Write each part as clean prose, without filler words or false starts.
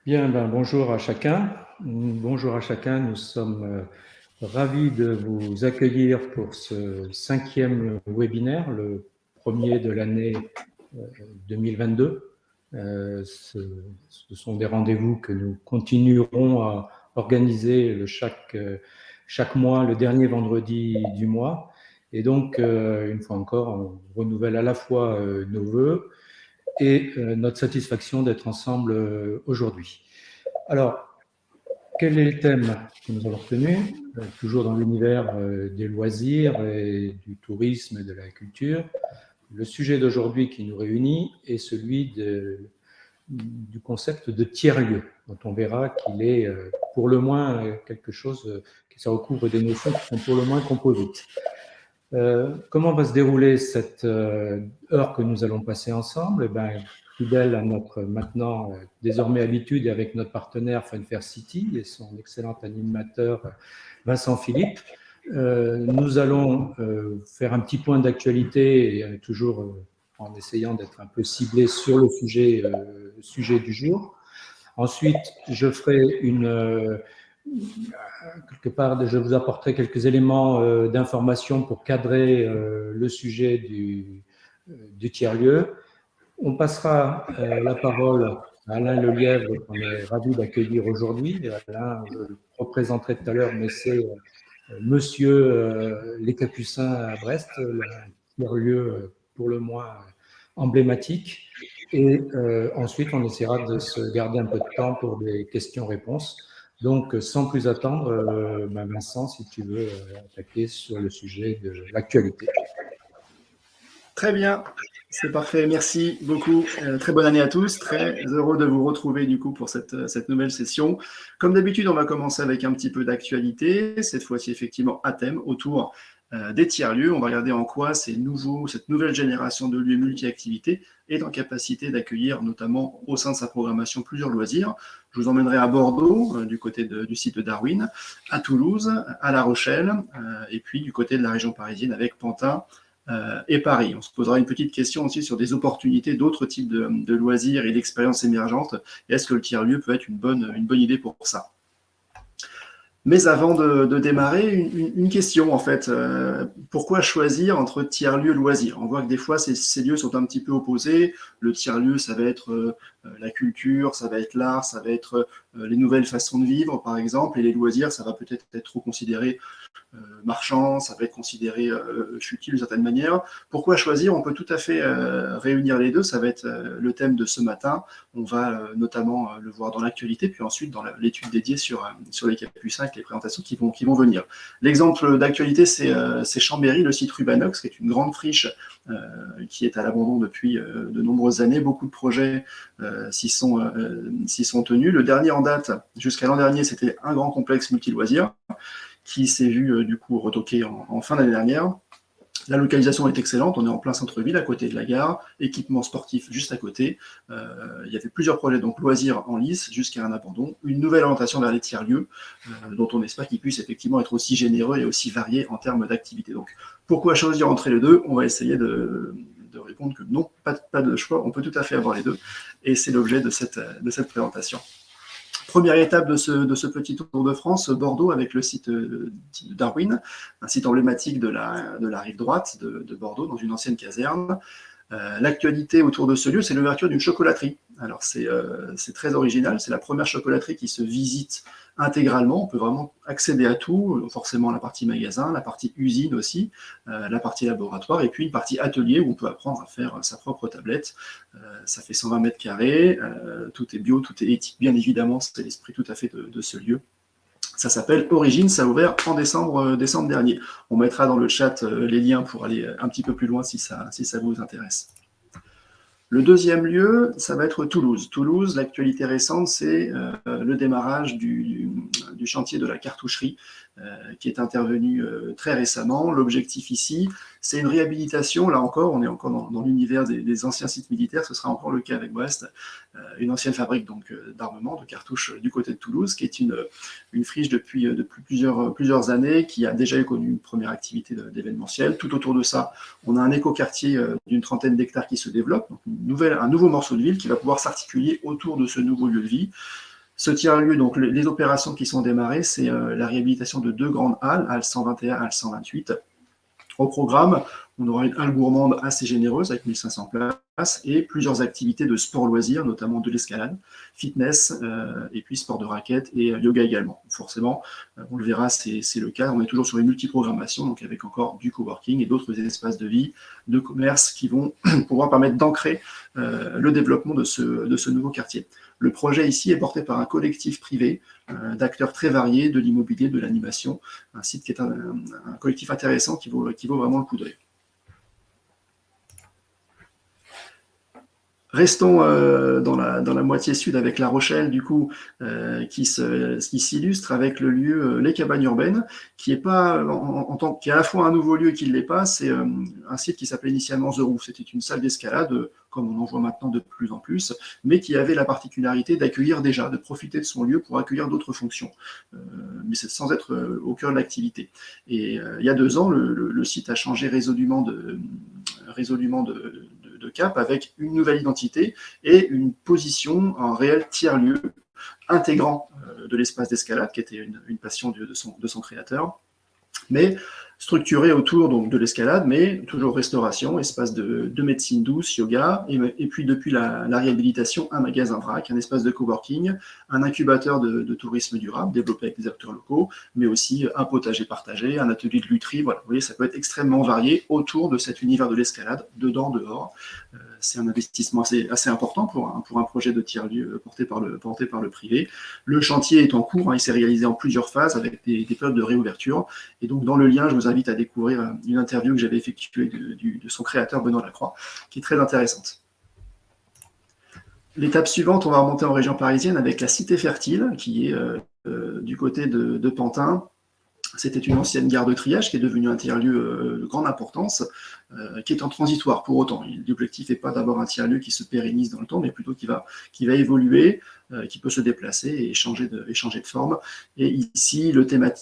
Bien, bonjour à chacun. Bonjour à chacun. Nous sommes ravis de vous accueillir pour ce 5e webinaire, le premier de l'année 2022. Ce sont des rendez-vous que nous continuerons à organiser chaque mois, le dernier vendredi du mois. Et donc, une fois encore, on renouvelle à la fois nos voeux et notre satisfaction d'être ensemble aujourd'hui. Alors, quel est le thème que nous avons retenu? Toujours dans l'univers des loisirs et du tourisme et de la culture. Le sujet d'aujourd'hui qui nous réunit est celui du concept de tiers-lieu, dont on verra qu'il est pour le moins quelque chose, que ça recouvre des notions qui sont pour le moins composites. Comment va se dérouler cette heure que nous allons passer ensemble? Fidèle à notre maintenant désormais habitude et avec notre partenaire Funfair City et son excellent animateur Vincent Philippe, nous allons faire un petit point d'actualité, et toujours en essayant d'être un peu ciblé sur le sujet du jour. Ensuite, je ferai quelque part, je vous apporterai quelques éléments d'information pour cadrer le sujet du tiers-lieu. On passera la parole à Alain Lelièvre, qu'on est ravi d'accueillir aujourd'hui. Alain, je le représenterai tout à l'heure, mais c'est Monsieur les Capucins à Brest, un tiers-lieu pour le moins emblématique. Et ensuite, on essaiera de se garder un peu de temps pour des questions-réponses. Donc, sans plus attendre, Vincent, si tu veux attaquer sur le sujet de l'actualité. Très bien, c'est parfait. Merci beaucoup. Très bonne année à tous. Très heureux de vous retrouver du coup pour cette nouvelle session. Comme d'habitude, on va commencer avec un petit peu d'actualité. Cette fois-ci, effectivement, à thème autour des tiers-lieux. On va regarder en quoi cette nouvelle génération de lieux multi-activités est en capacité d'accueillir, notamment au sein de sa programmation, plusieurs loisirs. Je vous emmènerai à Bordeaux, du côté du site de Darwin, à Toulouse, à La Rochelle, et puis du côté de la région parisienne avec Pantin et Paris. On se posera une petite question aussi sur des opportunités d'autres types de loisirs et d'expériences émergentes. Et est-ce que le tiers-lieu peut être une bonne idée pour ça? Mais avant de démarrer, une question en fait. Pourquoi choisir entre tiers-lieu et loisirs? On voit que des fois, ces lieux sont un petit peu opposés. Le tiers-lieu, ça va être la culture, ça va être l'art, ça va être les nouvelles façons de vivre, par exemple. Et les loisirs, ça va peut-être être trop considéré marchand, ça va être considéré futile d'une certaine manière. Pourquoi choisir? On peut tout à fait réunir les deux. Ça va être le thème de ce matin. On va notamment le voir dans l'actualité, puis ensuite dans l'étude dédiée sur les Capucins avec les présentations qui vont venir. L'exemple d'actualité, c'est Chambéry, le site Rubanox, qui est une grande friche qui est à l'abandon depuis de nombreuses années. Beaucoup de projets s'y sont tenus. Le dernier en date, jusqu'à l'an dernier, c'était un grand complexe multi-loisirs qui s'est vu du coup retoqué en fin d'année dernière. La localisation est excellente, on est en plein centre-ville, à côté de la gare, équipement sportif juste à côté. Il y avait plusieurs projets, donc loisirs en lice, jusqu'à un abandon. Une nouvelle orientation vers les tiers-lieux, dont on espère qu'ils puissent effectivement être aussi généreux et aussi variés en termes d'activité. Donc, pourquoi choisir entre les deux? On va essayer de répondre que non, pas de choix, on peut tout à fait avoir les deux. Et c'est l'objet de cette présentation. Première étape de ce petit tour de France, Bordeaux avec le site de Darwin, un site emblématique de la rive droite de Bordeaux, dans une ancienne caserne. L'actualité autour de ce lieu, c'est l'ouverture d'une chocolaterie. Alors c'est très original, c'est la première chocolaterie qui se visite intégralement. On peut vraiment accéder à tout, forcément la partie magasin, la partie usine aussi, la partie laboratoire, et puis une partie atelier où on peut apprendre à faire sa propre tablette. Ça fait 120 mètres carrés, tout est bio, tout est éthique, bien évidemment, c'est l'esprit tout à fait de ce lieu. Ça s'appelle Origine, ça a ouvert en décembre dernier. On mettra dans le chat les liens pour aller un petit peu plus loin si ça vous intéresse. Le deuxième lieu, ça va être Toulouse. Toulouse, l'actualité récente, c'est le démarrage du chantier de la cartoucherie qui est intervenu très récemment. L'objectif ici, c'est une réhabilitation. Là encore, on est encore dans l'univers des anciens sites militaires. Ce sera encore le cas avec Brest. Une ancienne fabrique donc d'armement, de cartouches du côté de Toulouse, qui est une friche depuis plusieurs années, qui a déjà connu une première activité d'événementiel. Tout autour de ça, on a un écoquartier d'une trentaine d'hectares qui se développe, donc un nouveau morceau de ville qui va pouvoir s'articuler autour de ce nouveau lieu de vie. Ce tiers-lieu, donc les opérations qui sont démarrées, c'est la réhabilitation de 2 grandes halles, halle 121, halle 128. Au programme, on aura une halle gourmande assez généreuse avec 1500 places et plusieurs activités de sport loisirs, notamment de l'escalade, fitness et puis sport de raquettes et yoga également. Forcément, on le verra, c'est le cas. On est toujours sur une multiprogrammation, donc avec encore du coworking et d'autres espaces de vie, de commerce qui vont pouvoir permettre d'ancrer le développement de ce nouveau quartier. Le projet ici est porté par un collectif privé d'acteurs très variés, de l'immobilier, de l'animation, un site qui est un collectif intéressant qui vaut vraiment le coup d'œil. Restons dans la moitié sud avec La Rochelle, du coup, qui s'illustre avec le lieu Les Cabanes Urbaines, qui est pas qui est à la fois un nouveau lieu qui ne l'est pas. C'est un site qui s'appelait initialement The Roof. C'était une salle d'escalade, comme on en voit maintenant de plus en plus, mais qui avait la particularité d'accueillir déjà, de profiter de son lieu pour accueillir d'autres fonctions, mais c'est sans être au cœur de l'activité. Et il y a 2 ans, le site a changé résolument de cap avec une nouvelle identité et une position en réel tiers-lieu intégrant de l'espace d'escalade, qui était une passion de son créateur, mais structuré autour donc, de l'escalade, mais toujours restauration, espace de médecine douce, yoga, et puis depuis la réhabilitation, un magasin vrac, un espace de coworking, un incubateur de tourisme durable développé avec des acteurs locaux, mais aussi un potager partagé, un atelier de lutherie. Voilà, vous voyez, ça peut être extrêmement varié autour de cet univers de l'escalade, dedans, dehors. C'est un investissement assez important pour un projet de tiers-lieu porté par le privé. Le chantier est en cours, il s'est réalisé en plusieurs phases avec des périodes de réouverture. Et donc, dans le lien, je vous invite à découvrir une interview que j'avais effectuée de son créateur, Benoît Lacroix, qui est très intéressante. L'étape suivante, on va remonter en région parisienne avec la Cité Fertile, qui est du côté de Pantin. C'était une ancienne gare de triage qui est devenue un tiers-lieu de grande importance, qui est en transitoire pour autant. L'objectif n'est pas d'avoir un tiers-lieu qui se pérennise dans le temps, mais plutôt qui va évoluer, qui peut se déplacer et changer de forme. Et ici,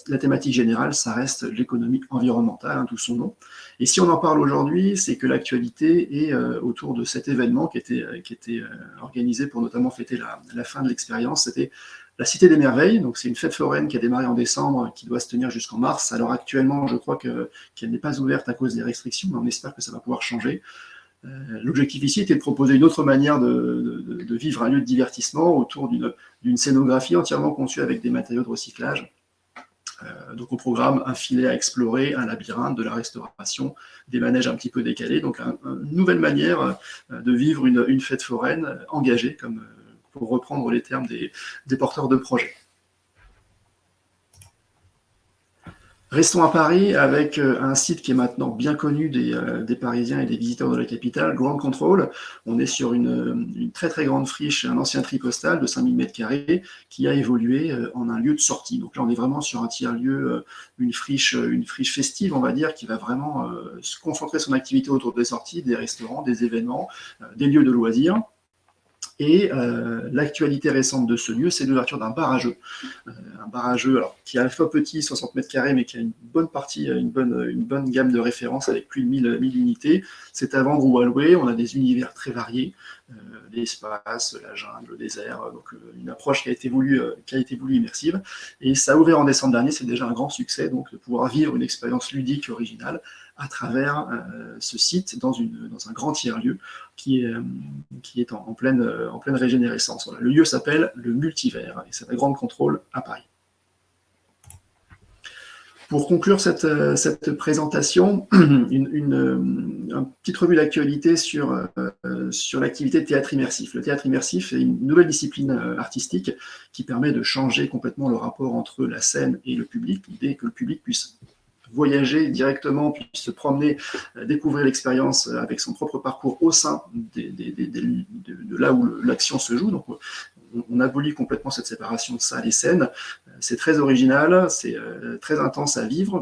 la thématique générale, ça reste l'économie environnementale, d'où son nom. Et si on en parle aujourd'hui, c'est que l'actualité est autour de cet événement qui était organisé pour notamment fêter la fin de l'expérience. C'était la Cité des Merveilles, donc c'est une fête foraine qui a démarré en décembre, qui doit se tenir jusqu'en mars. Alors actuellement, je crois qu'elle n'est pas ouverte à cause des restrictions, mais on espère que ça va pouvoir changer. L'objectif ici était de proposer une autre manière de vivre un lieu de divertissement autour d'une scénographie entièrement conçue avec des matériaux de recyclage. Donc au programme, un filet à explorer, un labyrinthe, de la restauration, des manèges un petit peu décalés. Donc une nouvelle manière de vivre une fête foraine engagée, comme pour reprendre les termes des porteurs de projets. Restons à Paris avec un site qui est maintenant bien connu des Parisiens et des visiteurs de la capitale, Ground Control. On est sur une très très grande friche, un ancien tripostal de 5000 m² qui a évolué en un lieu de sortie. Donc là, on est vraiment sur un tiers-lieu, une friche festive, on va dire, qui va vraiment se concentrer son activité autour des sorties, des restaurants, des événements, des lieux de loisirs. Et l'actualité récente de ce lieu, c'est l'ouverture d'un bar à jeux. Un bar à jeux qui est à la fois petit, 60 m², mais qui a une bonne partie, une bonne gamme de références avec plus de 1000 unités. C'est à vendre ou à louer. On a des univers très variés, l'espace, la jungle, le désert. Donc une approche qui a été voulue immersive. Et ça a ouvert en décembre dernier, c'est déjà un grand succès, donc de pouvoir vivre une expérience ludique originale à travers ce site dans un grand tiers-lieu qui est en pleine régénérescence. Voilà. Le lieu s'appelle le Multivers et c'est un Ground Control à Paris. Pour conclure cette présentation, une petite revue d'actualité sur l'activité de théâtre immersif. Le théâtre immersif est une nouvelle discipline artistique qui permet de changer complètement le rapport entre la scène et le public. L'idée est que le public puisse voyager directement, puis se promener, découvrir l'expérience avec son propre parcours au sein de là où l'action se joue. Donc, on abolit complètement cette séparation de salle et scène. C'est très original, c'est très intense à vivre.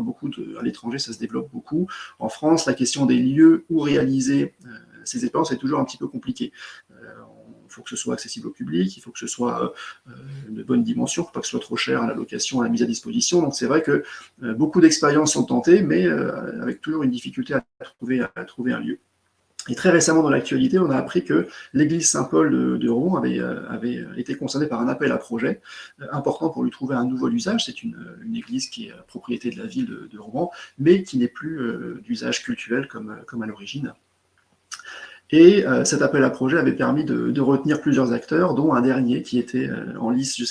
À l'étranger, ça se développe beaucoup. En France, la question des lieux où réaliser ces expériences est toujours un petit peu compliquée. Il faut que ce soit accessible au public, il faut que ce soit de bonne dimension, il ne faut pas que ce soit trop cher à la location, à la mise à disposition. Donc c'est vrai que beaucoup d'expériences sont tentées, mais avec toujours une difficulté à trouver un lieu. Et très récemment, dans l'actualité, on a appris que l'église Saint-Paul de Rouen avait été concernée par un appel à projet important pour lui trouver un nouvel usage. C'est une église qui est propriété de la ville de Rouen, mais qui n'est plus d'usage cultuel comme à l'origine. Et cet appel à projet avait permis de retenir plusieurs acteurs, dont un dernier qui était en lice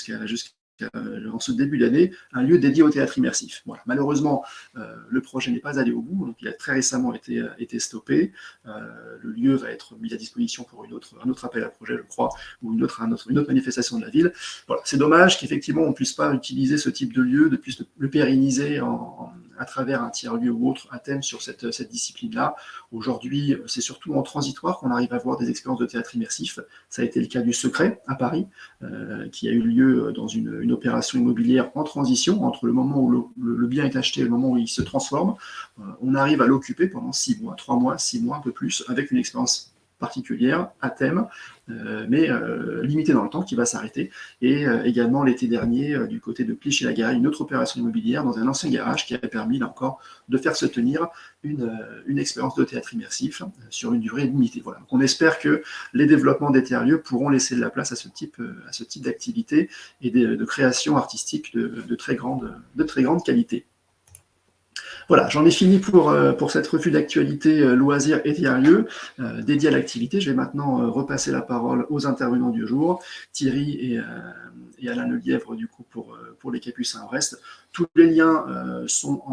en ce début d'année, un lieu dédié au théâtre immersif. Voilà. Malheureusement, le projet n'est pas allé au bout, donc il a très récemment été stoppé. Le lieu va être mis à disposition pour un autre appel à projet, je crois, ou une autre manifestation de la ville. Voilà. C'est dommage qu'effectivement on ne puisse pas utiliser ce type de lieu, de puisse le pérenniser à travers un tiers-lieu ou autre à thème sur cette discipline-là. Aujourd'hui, c'est surtout en transitoire qu'on arrive à voir des expériences de théâtre immersif. Ça a été le cas du Secret à Paris, qui a eu lieu dans une opération immobilière en transition entre le moment où le bien est acheté et le moment où il se transforme. On arrive à l'occuper pendant 6 mois, 3 mois, 6 mois, un peu plus, avec une expérience particulière, à thème, mais limitée dans le temps, qui va s'arrêter. Et également l'été dernier, du côté de Clichy-la-Garagne, une autre opération immobilière dans un ancien garage qui avait permis, là encore, de faire se tenir une expérience de théâtre immersif sur une durée limitée. Voilà. Donc on espère que les développements des tiers-lieux pourront laisser de la place à ce type d'activité et de création artistique de très grande qualité. Voilà, j'en ai fini pour cette revue d'actualité loisirs et tiers-lieux dédiée à l'activité. Je vais maintenant repasser la parole aux intervenants du jour, Thierry et Alain Lelièvre, du coup, pour les Capucins Reste. Tous les liens sont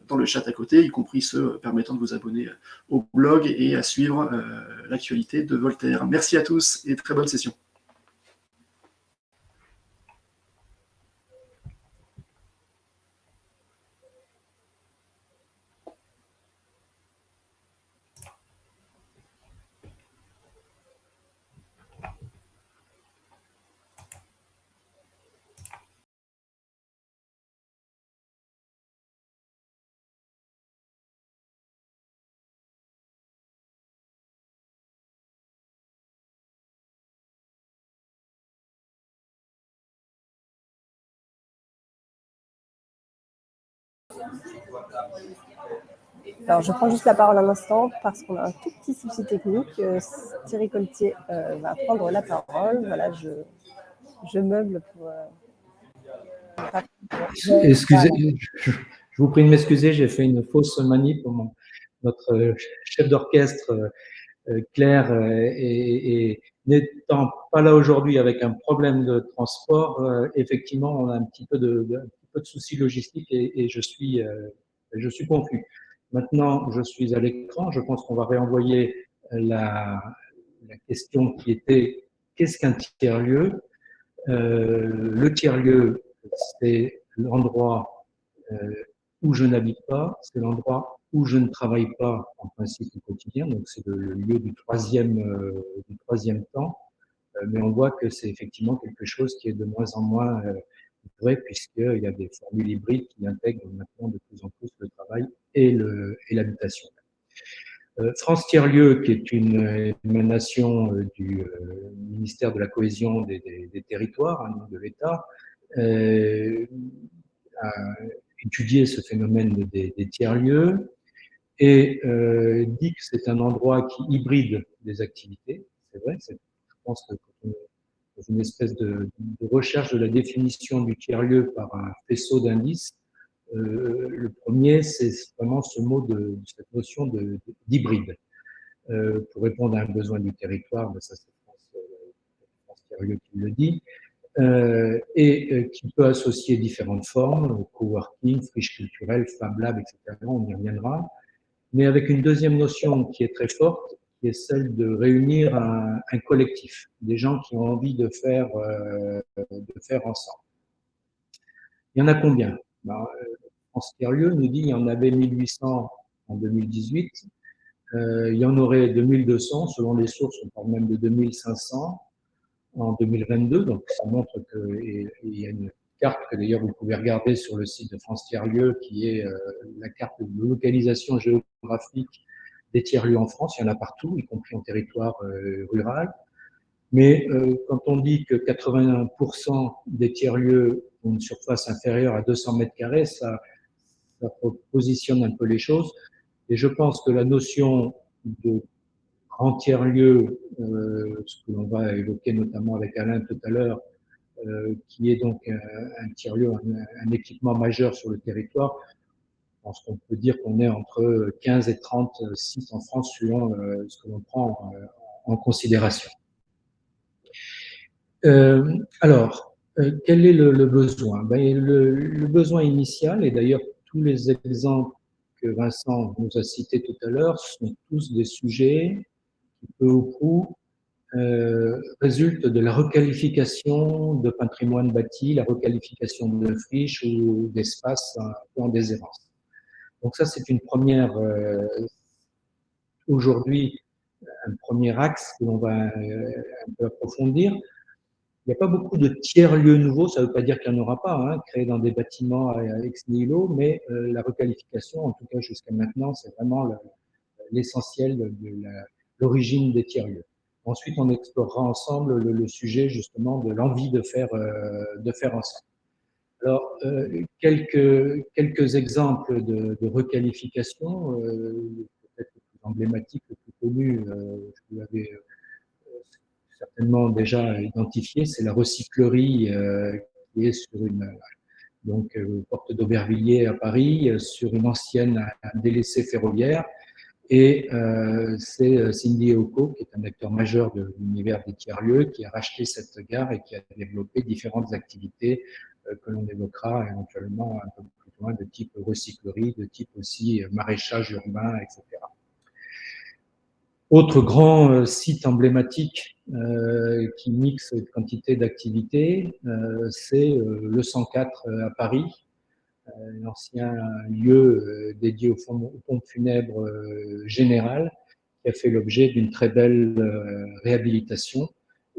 dans le chat à côté, y compris ceux permettant de vous abonner au blog et à suivre l'actualité de Voltaire. Merci à tous et très bonne session. Alors, je prends juste la parole un instant parce qu'on a un tout petit souci technique. Thierry Coltier va prendre la parole. Voilà, je meuble pour... Excusez, je vous prie de m'excuser, j'ai fait une fausse manip pour notre chef d'orchestre, Claire, et n'étant pas là aujourd'hui avec un problème de transport, effectivement, on a un petit peu de soucis logistiques et je suis confus. Maintenant, je suis à l'écran. Je pense qu'on va réenvoyer la question qui était « Qu'est-ce qu'un tiers-lieu » Le tiers-lieu, c'est l'endroit où je n'habite pas, c'est l'endroit où je ne travaille pas en principe au quotidien, donc c'est le lieu du troisième temps, mais on voit que c'est effectivement quelque chose qui est de moins en moins vrai, puisqu'il y a des formules hybrides qui intègrent maintenant de plus en plus le travail et l'habitation. France Tiers-Lieu, qui est une émanation du ministère de la Cohésion des Territoires, hein, de l'État, a étudié ce phénomène des tiers-lieux et dit que c'est un endroit qui hybride des activités. C'est vrai, je pense que quand on est dans une espèce de recherche de la définition du tiers-lieu par un faisceau d'indices, le premier, c'est vraiment ce mot cette notion d'hybride. Pour répondre à un besoin du territoire, ben ça c'est France Tiers-Lieu qui le dit, et qui peut associer différentes formes, coworking, friche culturelle, Fab Lab, etc. On y reviendra, mais avec une deuxième notion qui est très forte, qui est celle de réunir un collectif, des gens qui ont envie de faire ensemble. Il y en a combien? France Tiers-Lieu nous dit qu'il y en avait 1800 en 2018, il y en aurait 2200, selon les sources, on parle même de 2500 en 2022, donc ça montre qu'il y a une carte que d'ailleurs vous pouvez regarder sur le site de France Tiers-Lieu, qui est la carte de localisation géographique des tiers-lieux en France. Il y en a partout, y compris en territoire rural. Mais quand on dit que 81% des tiers-lieux ont une surface inférieure à 200 mètres carrés, ça positionne un peu les choses. Et je pense que la notion de grands tiers-lieux, ce que l'on va évoquer notamment avec Alain tout à l'heure, qui est donc un tiers-lieu, un équipement majeur sur le territoire. Je pense qu'on peut dire qu'on est entre 15 et 30 sites en France, suivant ce que l'on prend en considération. Alors, quel est le besoin? Le besoin initial, et d'ailleurs tous les exemples que Vincent nous a cités tout à l'heure, sont tous des sujets qui, peu ou prou, résultent de la requalification de patrimoine bâti, la requalification de friches ou d'espaces un peu en déshérence. Donc ça, c'est une première, aujourd'hui, un premier axe que l'on va un peu approfondir. Il n'y a pas beaucoup de tiers-lieux nouveaux, ça ne veut pas dire qu'il n'y en aura pas, hein, créés dans des bâtiments ex nihilo, mais la requalification, en tout cas jusqu'à maintenant, c'est vraiment l'essentiel de l'origine des tiers-lieux. Ensuite, on explorera ensemble le sujet justement de l'envie de faire ensemble. Alors, quelques exemples de requalification, peut-être le plus emblématique, le plus connu, je vous l'avais certainement déjà identifié, c'est la recyclerie qui est sur une porte d'Aubervilliers à Paris, sur une ancienne délaissée ferroviaire. Et c'est Cindy Eoco, qui est un acteur majeur de l'univers des tiers-lieux, qui a racheté cette gare et qui a développé différentes activités que l'on évoquera éventuellement un peu plus loin, de type recyclerie, de type aussi maraîchage urbain, etc. Autre grand site emblématique qui mixe une quantité d'activités, c'est le 104 à Paris, un ancien lieu dédié aux pompes funèbres générales, qui a fait l'objet d'une très belle réhabilitation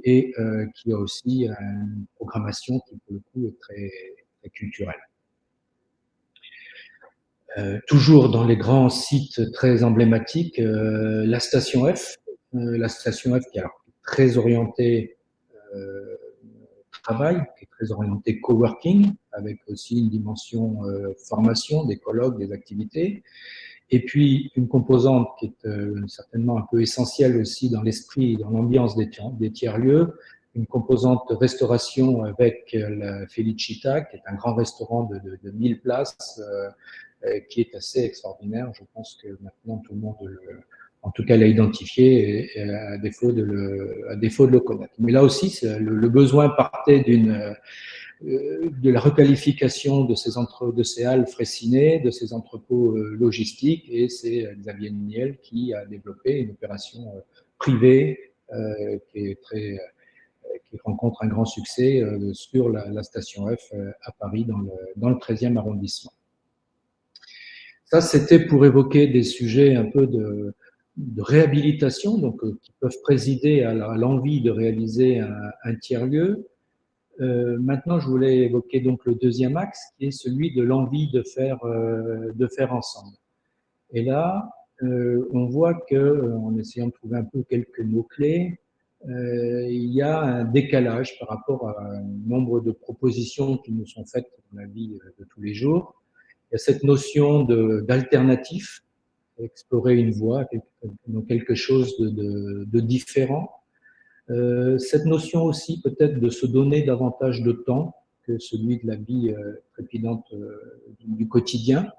et qui a aussi une programmation qui, pour le coup, est très, très culturelle. Toujours dans les grands sites très emblématiques, la station F. La station F qui est très orientée travail, qui est très orientée coworking, avec aussi une dimension formation, des colloques, des activités. Et puis une composante qui est certainement un peu essentielle aussi dans l'esprit, dans l'ambiance des tiers-lieux, une composante de restauration avec la Felicita, qui est un grand restaurant de 1000 places, qui est assez extraordinaire. Je pense que maintenant tout le monde, en tout cas, l'a identifié, et à défaut de le connaître. Mais là aussi, le besoin partait de la requalification de ces halles Fraissinet, de ces entrepôts logistiques, et c'est Xavier Niel qui a développé une opération privée qui rencontre un grand succès sur la station F à Paris, dans le 13e arrondissement. Ça, c'était pour évoquer des sujets un peu de réhabilitation, donc qui peuvent présider à l'envie de réaliser un tiers-lieu. Maintenant, je voulais évoquer donc le deuxième axe, qui est celui de l'envie de faire ensemble. Et là, on voit que, en essayant de trouver un peu quelques mots-clés, il y a un décalage par rapport à un nombre de propositions qui nous sont faites dans la vie de tous les jours. Il y a cette notion d'alternatif, explorer une voie, quelque chose de différent. Cette notion aussi peut-être de se donner davantage de temps que celui de la vie trépidante du quotidien.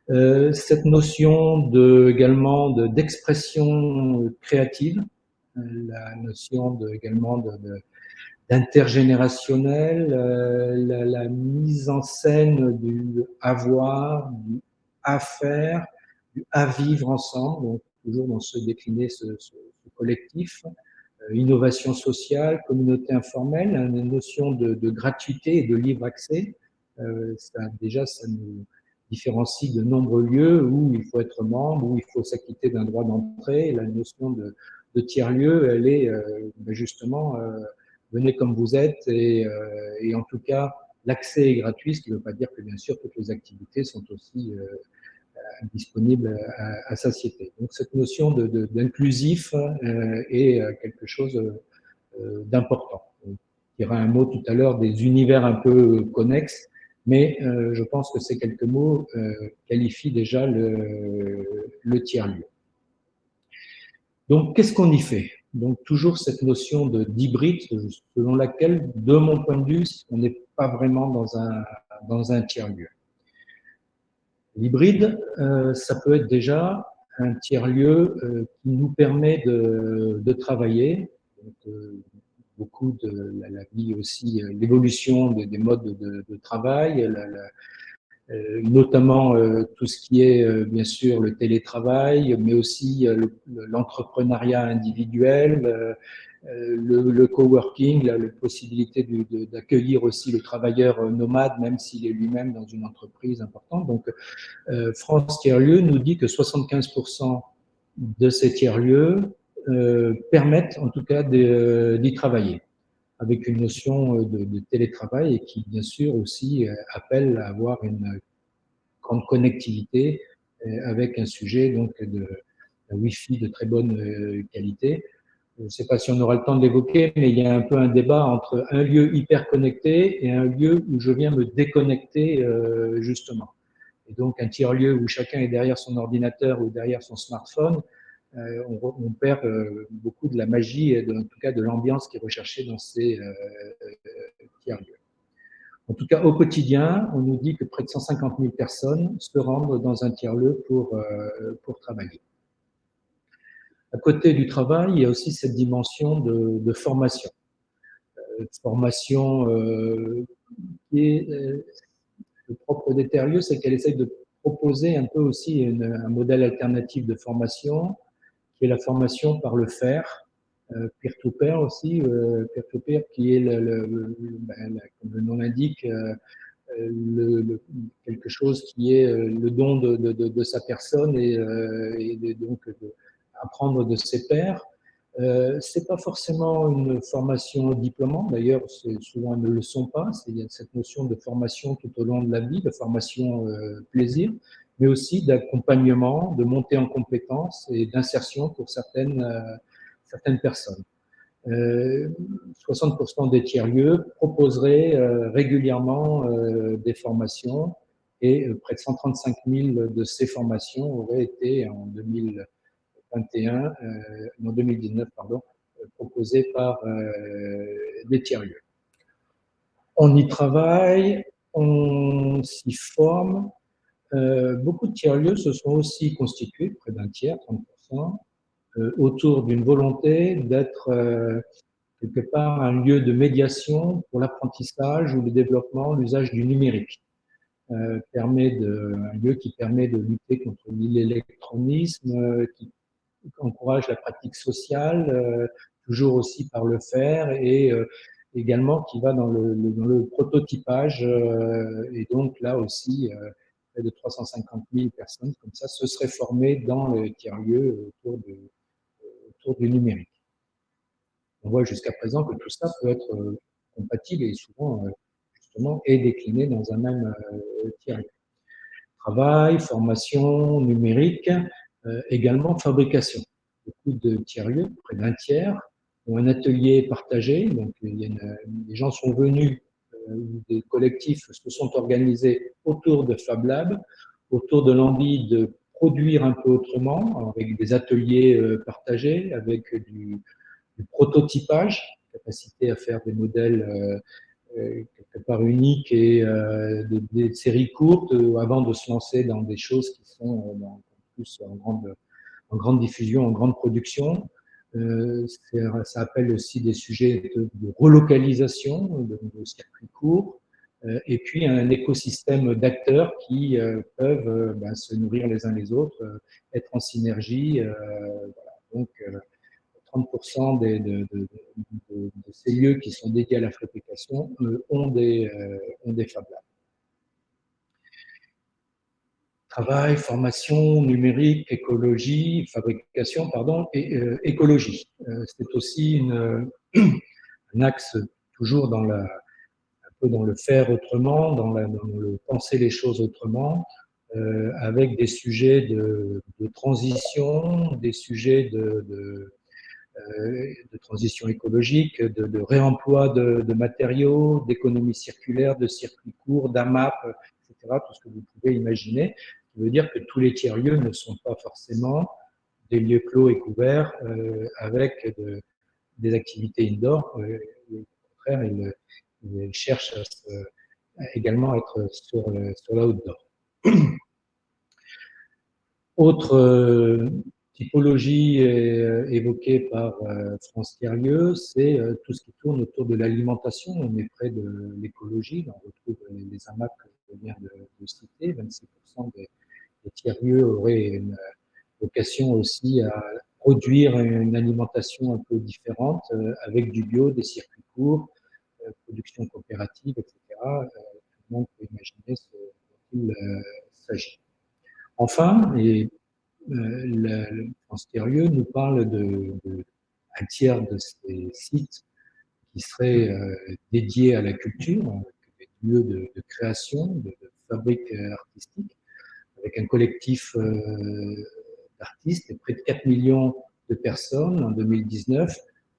Cette notion également d'expression créative, la notion également d'intergénérationnel, la mise en scène du avoir, du à faire, du à vivre ensemble, donc toujours dans ce collectif. Innovation sociale, communauté informelle, une notion de gratuité et de libre accès. Ça nous différencie de nombreux lieux où il faut être membre, où il faut s'acquitter d'un droit d'entrée. La notion de tiers-lieu, elle est justement venez comme vous êtes, et en tout cas l'accès est gratuit, ce qui ne veut pas dire que bien sûr toutes les activités sont aussi disponible à satiété. Donc cette notion d'inclusif est quelque chose d'important. On dira un mot tout à l'heure des univers un peu connexes, mais je pense que ces quelques mots qualifient déjà le tiers-lieu. Donc, qu'est-ce qu'on y fait? Donc, toujours cette notion d'hybride, selon laquelle, de mon point de vue, on n'est pas vraiment dans un tiers-lieu. L'hybride, ça peut être déjà un tiers-lieu qui nous permet de travailler. Donc, beaucoup de la vie aussi, l'évolution des modes de travail, notamment tout ce qui est bien sûr le télétravail, mais aussi l'entrepreneuriat individuel, le coworking, la possibilité d'accueillir aussi le travailleur nomade, même s'il est lui-même dans une entreprise importante. Donc, France Tiers-Lieux nous dit que 75% de ces tiers-lieux permettent en tout cas d'y travailler, avec une notion de télétravail et qui, bien sûr, aussi appelle à avoir une grande connectivité avec un sujet donc de Wi-Fi de très bonne qualité. Je ne sais pas si on aura le temps de l'évoquer, mais il y a un peu un débat entre un lieu hyper connecté et un lieu où je viens me déconnecter justement. Et donc un tiers-lieu où chacun est derrière son ordinateur ou derrière son smartphone, on perd beaucoup de la magie et en tout cas de l'ambiance qui est recherchée dans ces tiers-lieux. En tout cas, au quotidien, on nous dit que près de 150 000 personnes se rendent dans un tiers-lieu pour travailler. À côté du travail, il y a aussi cette dimension de formation. Formation qui est le propre des tiers-lieux, c'est qu'elle essaye de proposer un peu aussi un modèle alternatif de formation, qui est la formation par le faire, peer-to-peer aussi, peer-to-peer qui est, comme le nom l'indique, quelque chose qui est le don de sa personne et donc apprendre de ses pairs. C'est pas forcément une formation diplômante, d'ailleurs souvent ne le sont pas, il y a cette notion de formation tout au long de la vie, de formation plaisir, mais aussi d'accompagnement, de montée en compétences et d'insertion pour certaines personnes. 60% des tiers-lieux proposeraient régulièrement des formations et près de 135 000 de ces formations auraient été en 2019, proposées par des tiers-lieux. On y travaille, on s'y forme. Beaucoup de tiers-lieux se sont aussi constitués, près d'un tiers, 30%, autour d'une volonté d'être quelque part un lieu de médiation pour l'apprentissage ou le développement, l'usage du numérique. Un lieu qui permet de lutter contre l'électronisme, qui encourage la pratique sociale, toujours aussi par le faire, et également qui va dans le prototypage, et donc là aussi, près de 350 000 personnes comme ça se seraient formées dans le tiers-lieu autour du numérique. On voit jusqu'à présent que tout ça peut être compatible et souvent justement est décliné dans un même tiers-lieu. Travail, formation, numérique, également fabrication. Beaucoup de tiers-lieux, près d'un tiers, ont un atelier partagé. Donc les gens sont venus, des collectifs se sont organisés autour de Fab Lab, autour de l'envie de produire un peu autrement, avec des ateliers partagés, avec du prototypage, capacité à faire des modèles quelque part uniques et des séries courtes avant de se lancer dans des choses qui sont plus en grande diffusion, en grande production. Ça appelle aussi des sujets de relocalisation, de circuits courts, et puis un écosystème d'acteurs qui peuvent se nourrir les uns les autres, être en synergie. Voilà. Donc, 30% de ces lieux qui sont dédiés à la fabrication ont des Fab Labs. Travail, formation, numérique, écologie, fabrication, pardon, et écologie. C'est aussi un axe toujours un peu dans le faire autrement, dans le penser les choses autrement, avec des sujets de transition, des sujets de transition écologique, de réemploi de matériaux, d'économie circulaire, de circuits courts, d'AMAP, etc., tout ce que vous pouvez imaginer. Ça veut dire que tous les tiers-lieux ne sont pas forcément des lieux clos et couverts avec des activités indoor. Au contraire, il cherche également à être sur l'outdoor. Autre typologie évoquée par France Thirieux, c'est tout ce qui tourne autour de l'alimentation. On est près de l'écologie. On retrouve les AMAP que je viens de citer. 26% des tiers-lieux auraient une vocation aussi à produire une alimentation un peu différente avec du bio, des circuits courts, production coopérative, etc. On peut imaginer ce dont il s'agit. Enfin, et le France Thirieux nous parle un tiers de ces sites qui seraient dédiés à la culture, des lieux de création, de fabriques artistiques, avec un collectif d'artistes et près de 4 millions de personnes en 2019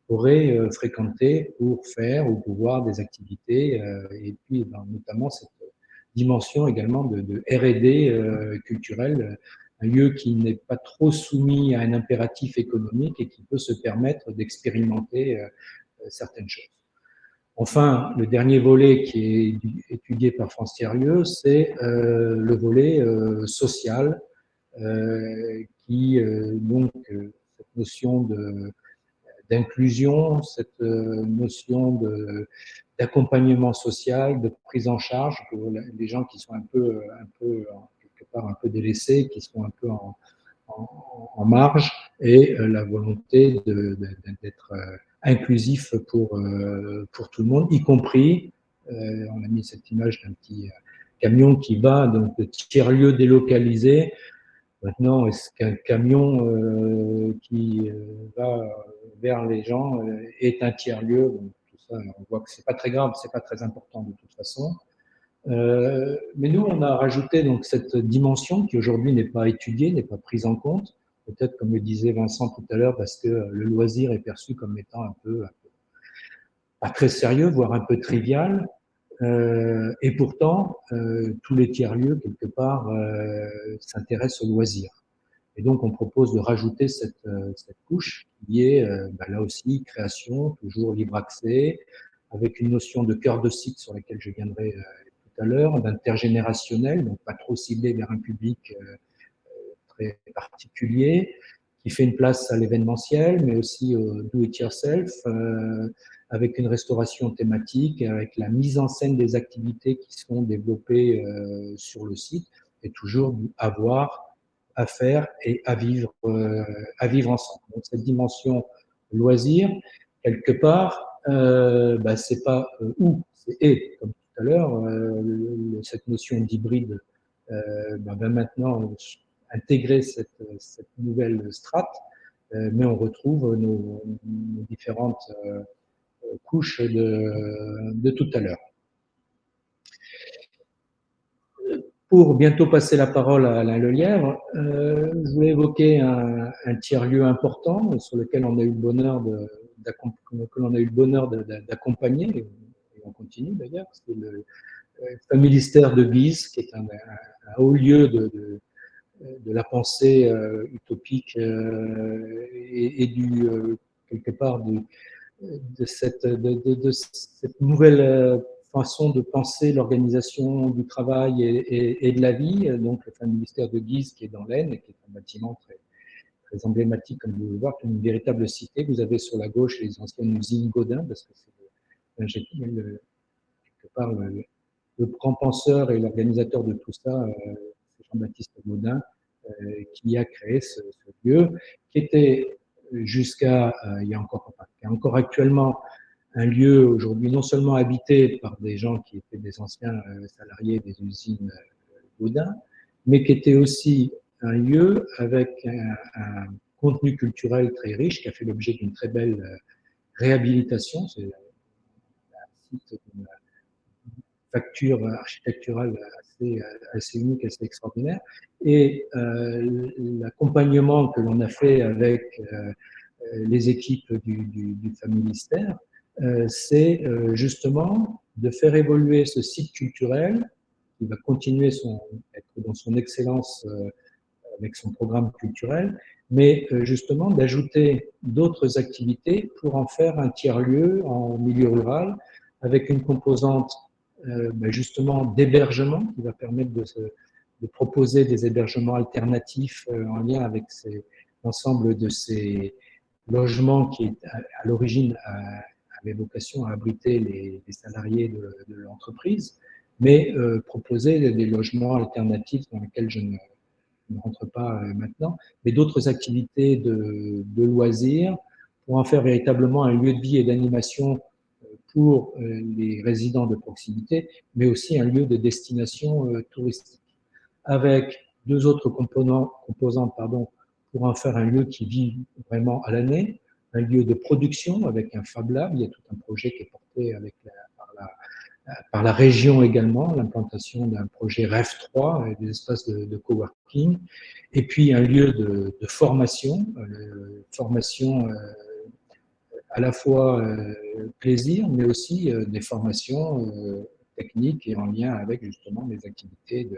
auraient fréquenté pour faire ou pour voir des activités et puis notamment cette dimension également de R&D culturelle, un lieu qui n'est pas trop soumis à un impératif économique et qui peut se permettre d'expérimenter certaines choses. Enfin, le dernier volet qui est étudié par France Thirieux, c'est le volet social, qui donc cette notion d'inclusion, cette notion d'accompagnement social, de prise en charge pour les gens qui sont un peu quelque part un peu délaissés, qui sont un peu en marge, et la volonté d'être inclusif pour tout le monde, y compris, on a mis cette image d'un petit camion qui va, donc de tiers-lieux délocalisés. Maintenant, est-ce qu'un camion qui va vers les gens est un tiers-lieu? Tout ça, on voit que c'est pas très grave, c'est pas très important de toute façon. Mais nous, on a rajouté donc cette dimension qui aujourd'hui n'est pas étudiée, n'est pas prise en compte. Peut-être, comme le disait Vincent tout à l'heure, parce que le loisir est perçu comme étant un peu pas très sérieux, voire un peu trivial. Et pourtant, tous les tiers-lieux, quelque part, s'intéressent au loisir. Et donc, on propose de rajouter cette couche qui est, là aussi, création, toujours libre accès, avec une notion de cœur de site sur laquelle je viendrai tout à l'heure, d'intergénérationnel, donc pas trop ciblé vers un public très particulier, qui fait une place à l'événementiel, mais aussi au do-it-yourself, avec une restauration thématique, avec la mise en scène des activités qui sont développées sur le site, et toujours à voir, à faire et à vivre ensemble. Donc cette dimension loisir, quelque part, c'est pas ou, c'est et, comme tout à l'heure, cette notion d'hybride va maintenant intégrer cette nouvelle strate, mais on retrouve nos différentes couches de tout à l'heure. Pour bientôt passer la parole à Alain Lelièvre, je voulais évoquer un tiers-lieu important sur lequel on a eu le bonheur d'accompagner, et on continue d'ailleurs, c'est le Familistère de Guise, qui est un haut lieu de la pensée utopique et quelque part de cette nouvelle façon de penser l'organisation du travail et de la vie. Donc, le Familistère de Guise, qui est dans l'Aisne, et qui est un bâtiment très emblématique, comme vous pouvez voir, comme une véritable cité. Vous avez sur la gauche les anciennes usines Gaudin, parce que c'est quelque part le grand penseur et l'organisateur de tout ça, c'est Jean-Baptiste Gaudin, qui a créé ce lieu, qui était jusqu'à, il y a encore actuellement un lieu aujourd'hui non seulement habité par des gens qui étaient des anciens salariés des usines Gaudin, mais qui était aussi un lieu avec un contenu culturel très riche, qui a fait l'objet d'une très belle réhabilitation. C'est un site d'une facture architecturale assez unique, assez extraordinaire. Et l'accompagnement que l'on a fait avec les équipes du Familistère, c'est justement de faire évoluer ce site culturel qui va continuer être dans son excellence avec son programme culturel, mais justement d'ajouter d'autres activités pour en faire un tiers-lieu en milieu rural, avec une composante justement d'hébergement qui va permettre de proposer des hébergements alternatifs en lien avec l'ensemble de ces logements qui, à l'origine, avait vocation à abriter les salariés de l'entreprise, mais proposer des logements alternatifs dans lesquels je ne rentre pas maintenant, mais d'autres activités de loisirs pour en faire véritablement un lieu de vie et d'animation pour les résidents de proximité, mais aussi un lieu de destination touristique. Avec deux autres composantes pour en faire un lieu qui vit vraiment à l'année, un lieu de production avec un Fab Lab. Il y a tout un projet qui est porté par la région également, l'implantation d'un projet REF 3, des espaces de coworking, et puis un lieu de formation, à la fois plaisir, mais aussi des formations techniques et en lien avec justement les activités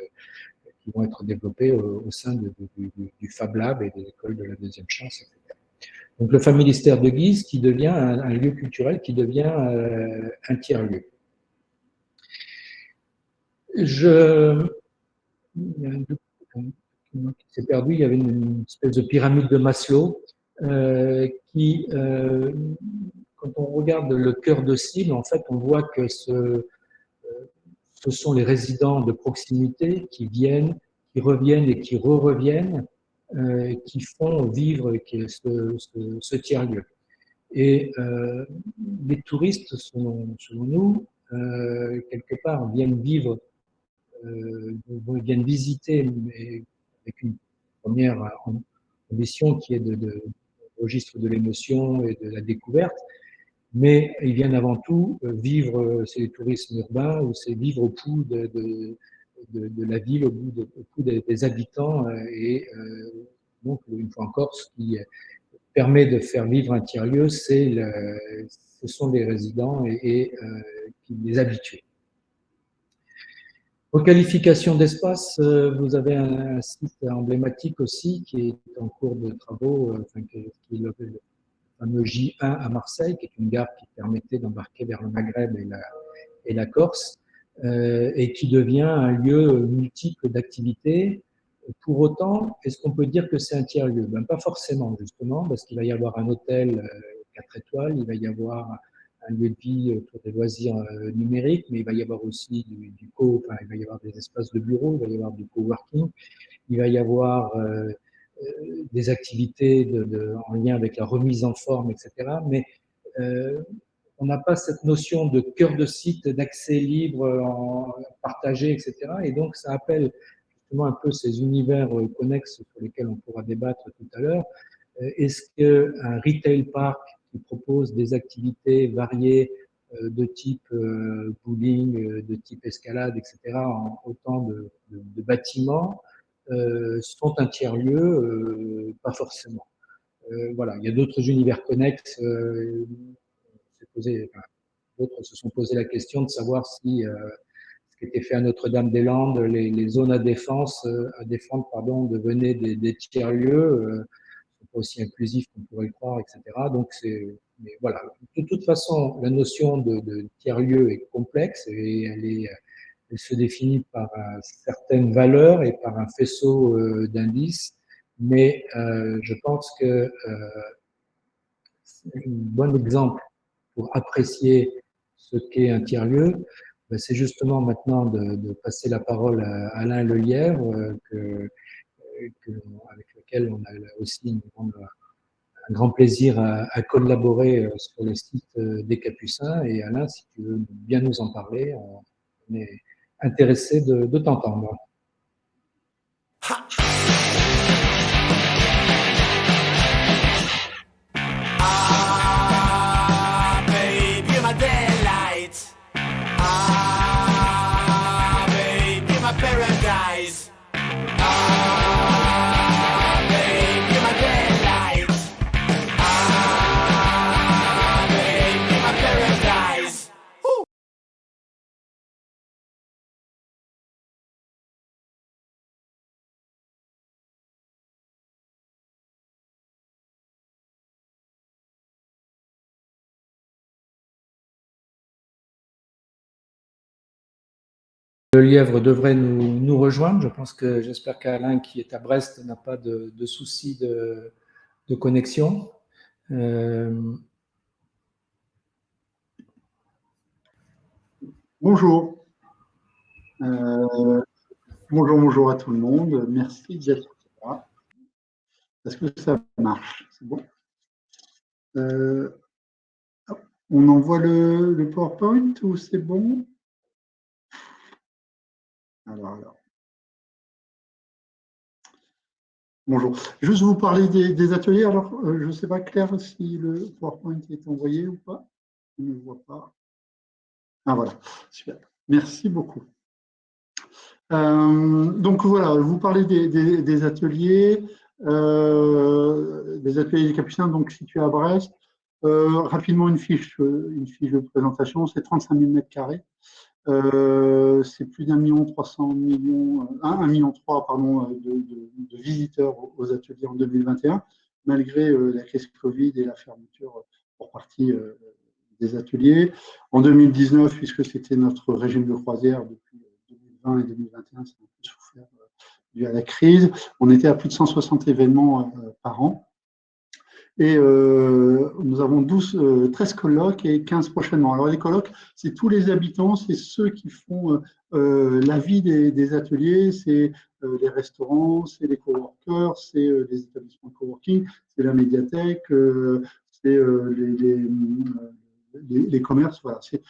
qui vont être développées au sein du Fab Lab et des écoles de la deuxième chance, etc. Donc le Familistère de Guise qui devient un lieu culturel, qui devient un tiers-lieu. Il s'est perdu, il y avait une espèce de pyramide de Maslow qui, quand on regarde le cœur de cible, en fait, on voit que ce sont les résidents de proximité qui viennent, qui reviennent et qui re-reviennent, qui font vivre ce tiers-lieu. Et les touristes, selon nous, quelque part, viennent vivre, viennent visiter, mais avec une première ambition qui est de registre de l'émotion et de la découverte, mais ils viennent avant tout vivre, c'est le tourisme urbain, ou c'est vivre au pouls de la ville, au pouls des habitants, et donc, une fois encore, ce qui permet de faire vivre un tiers-lieu, ce sont les résidents et les habitués. Requalification d'espace, vous avez un site emblématique aussi qui est en cours de travaux, qui est le fameux J1 à Marseille, qui est une gare qui permettait d'embarquer vers le Maghreb et la Corse, et qui devient un lieu multiple d'activités. Pour autant, est-ce qu'on peut dire que c'est un tiers-lieu? Pas forcément, justement, parce qu'il va y avoir un hôtel 4 étoiles, il va y avoir un lieu de vie autour des loisirs numériques, mais il va y avoir aussi il va y avoir des espaces de bureau, il va y avoir du coworking, il va y avoir des activités en lien avec la remise en forme, etc. Mais on n'a pas cette notion de cœur de site, d'accès libre, partagé, etc. Et donc, ça appelle justement un peu ces univers connexes sur lesquels on pourra débattre tout à l'heure. Est-ce qu'un retail park qui propose des activités variées de type bowling, de type escalade, etc., en autant de bâtiments, sont un tiers-lieu? Pas forcément. Voilà, il y a d'autres univers connexes. D'autres se sont posé la question de savoir si ce qui était fait à Notre-Dame-des-Landes, les zones à défendre, devenaient des tiers-lieux, pas aussi inclusifs qu'on pourrait le croire, etc. Donc mais voilà. De toute façon, la notion de tiers-lieu est complexe et elle se définit par certaines valeurs et par un faisceau d'indices, mais je pense que un bon exemple pour apprécier ce qu'est un tiers-lieu, c'est justement maintenant de passer la parole à Alain Lelièvre, avec lequel on a aussi un grand plaisir à collaborer sur le site des Capucins. Et Alain, si tu veux bien nous en parler, on est intéressé de t'entendre. Lièvre devrait nous rejoindre. J'espère qu'Alain, qui est à Brest, n'a pas de soucis de connexion. Bonjour. Bonjour à tout le monde. Merci d'être là. Est-ce que ça marche? C'est bon. On envoie le PowerPoint ou c'est bon? Alors. Bonjour. Juste vous parler des ateliers. Alors, je ne sais pas, Claire, si le PowerPoint est envoyé ou pas. Je ne vois pas. Ah, voilà. Super. Merci beaucoup. Donc voilà, vous parlez des ateliers des Capucins, donc situés à Brest. Rapidement, une fiche de présentation, c'est 35 000 m². C'est plus d'1,3 million, 1,3 million pardon, de visiteurs aux ateliers en 2021, malgré la crise Covid et la fermeture pour partie des ateliers. En 2019, puisque c'était notre régime de croisière depuis 2020 et 2021, c'est un peu souffert dû à la crise. On était à plus de 160 événements par an. Et nous avons 13 colloques et 15 prochainement. Alors les colloques, c'est tous les habitants, c'est ceux qui font la vie des ateliers, c'est les restaurants, c'est les coworkers, c'est les établissements de coworking, c'est la médiathèque, c'est les commerces. Voilà, c'est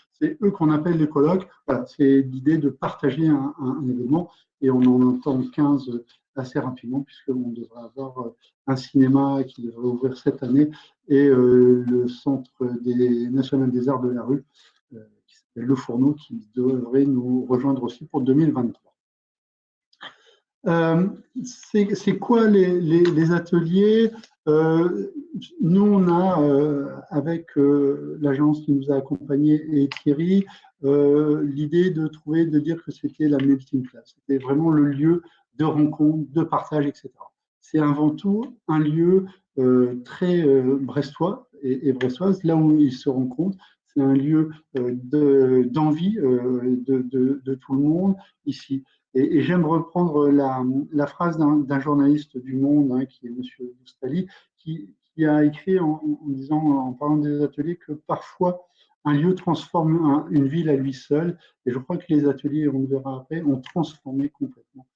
eux qu'on appelle les colloques. Voilà, c'est l'idée de partager un événement et on en entend 15 assez rapidement puisqu'on devrait avoir un cinéma qui devrait ouvrir cette année et le Centre national des arts de la rue qui s'appelle Le Fourneau qui devrait nous rejoindre aussi pour 2023. C'est quoi les ateliers? Nous, on a, avec l'agence qui nous a accompagnés et Thierry, l'idée de dire que c'était la melting class. C'était vraiment le lieu de rencontre, de partage, etc. C'est avant tout un lieu très brestois et brestoise, là où ils se rencontrent. C'est un lieu d'envie de tout le monde ici. Et j'aime reprendre la phrase d'un journaliste du Monde, qui est M. Boustali, qui a écrit en disant, en parlant des ateliers, que parfois un lieu transforme une ville à lui seul. Et je crois que les ateliers, on le verra après, ont transformé complètement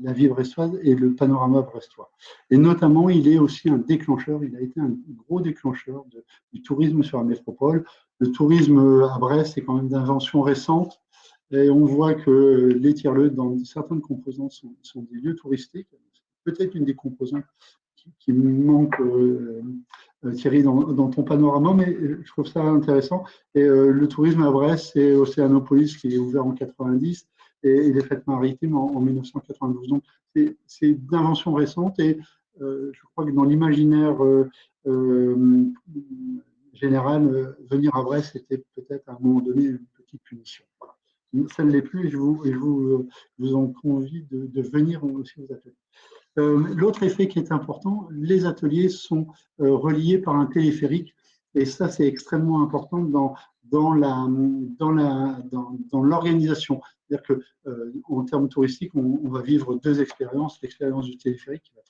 la vie brestoise et le panorama brestois. Et notamment, il est aussi un déclencheur, il a été un gros déclencheur du tourisme sur la métropole. Le tourisme à Brest est quand même d'invention récente. Et on voit que les tiers-lieux, dans certaines composantes, sont des lieux touristiques. Peut-être une des composantes qui manque, Thierry, dans ton panorama, mais je trouve ça intéressant. Et le tourisme à Brest, c'est Océanopolis qui est ouvert en 90 et les fêtes maritimes en 1992. Donc, c'est d'invention récente et je crois que dans l'imaginaire général, venir à Brest, c'était peut-être à un moment donné une petite punition. Voilà. Ça ne l'est plus et je vous en convie de venir aussi aux ateliers. L'autre effet qui est important, les ateliers sont reliés par un téléphérique et ça c'est extrêmement important dans l'organisation. C'est-à-dire que en termes touristiques, on va vivre deux expériences. L'expérience du téléphérique qui va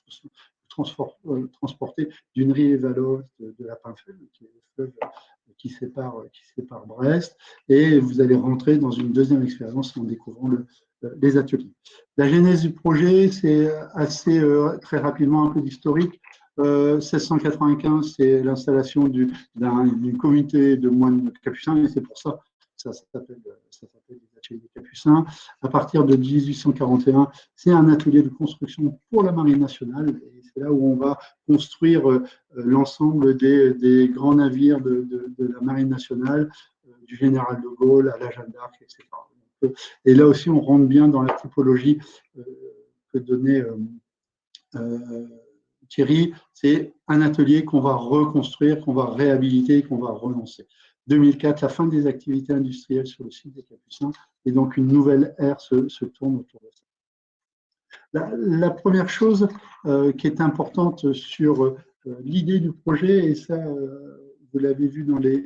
transporter d'une Rive-et-Valotte de la Pinfel, qui est le fleuve qui sépare Brest, et vous allez rentrer dans une deuxième expérience en découvrant les ateliers. La genèse du projet, c'est assez très rapidement un peu d'historique. 1695, c'est l'installation d'une communauté de moines capucins, et c'est pour ça que ça s'appelle les ateliers des Capucins. À partir de 1841, c'est un atelier de construction pour la Marine nationale, et c'est là où on va construire l'ensemble des grands navires de la Marine nationale, du général de Gaulle à la Jeanne d'Arc, etc. Et là aussi, on rentre bien dans la typologie que donnait Thierry. C'est un atelier qu'on va reconstruire, qu'on va réhabiliter, qu'on va relancer. 2004, la fin des activités industrielles sur le site des Capucins, et donc une nouvelle ère se tourne autour de ça. La première chose qui est importante sur l'idée du projet, et ça, vous l'avez vu dans les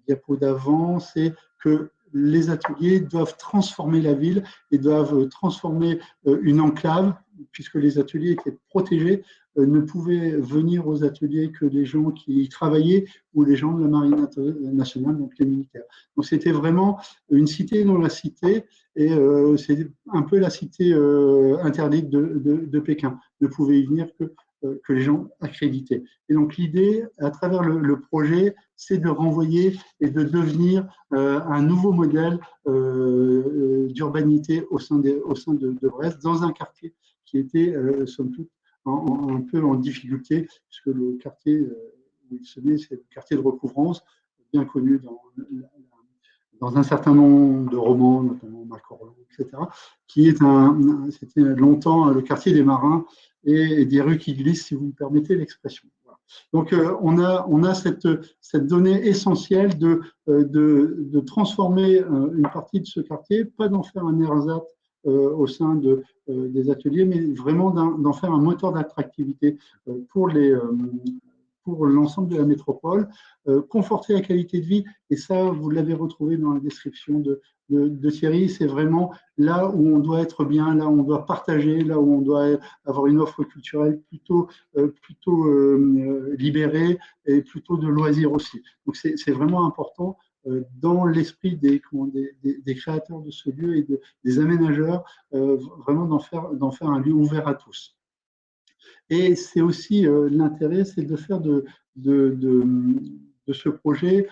diapos d'avant, c'est que les ateliers doivent transformer la ville et doivent transformer une enclave, puisque les ateliers étaient protégés. Ne pouvaient venir aux ateliers que les gens qui y travaillaient ou les gens de la Marine nationale, donc les militaires. Donc c'était vraiment une cité dans la cité, et c'est un peu la cité interdite de Pékin. Ne pouvaient y venir que les gens accrédités. Et donc l'idée, à travers le projet, c'est de renvoyer et de devenir un nouveau modèle d'urbanité au sein de Brest, dans un quartier qui était, somme toute, un peu en difficulté, puisque le quartier où il se met, c'est le quartier de recouvrance, bien connu dans un certain nombre de romans, notamment Marc Orlan, etc., qui est c'était longtemps le quartier des marins et des rues qui glissent, si vous me permettez l'expression. Voilà. Donc, on a cette donnée essentielle de transformer une partie de ce quartier, pas d'en faire un ersatz au sein des ateliers, mais vraiment d'en faire un moteur d'attractivité pour l'ensemble de la métropole, conforter la qualité de vie, et ça, vous l'avez retrouvé dans la description de Thierry, c'est vraiment là où on doit être bien, là où on doit partager, là où on doit avoir une offre culturelle plutôt libérée et plutôt de loisirs aussi. Donc c'est vraiment important dans l'esprit des créateurs de ce lieu et des aménageurs, vraiment d'en faire un lieu ouvert à tous. Et c'est aussi l'intérêt, c'est de faire de ce projet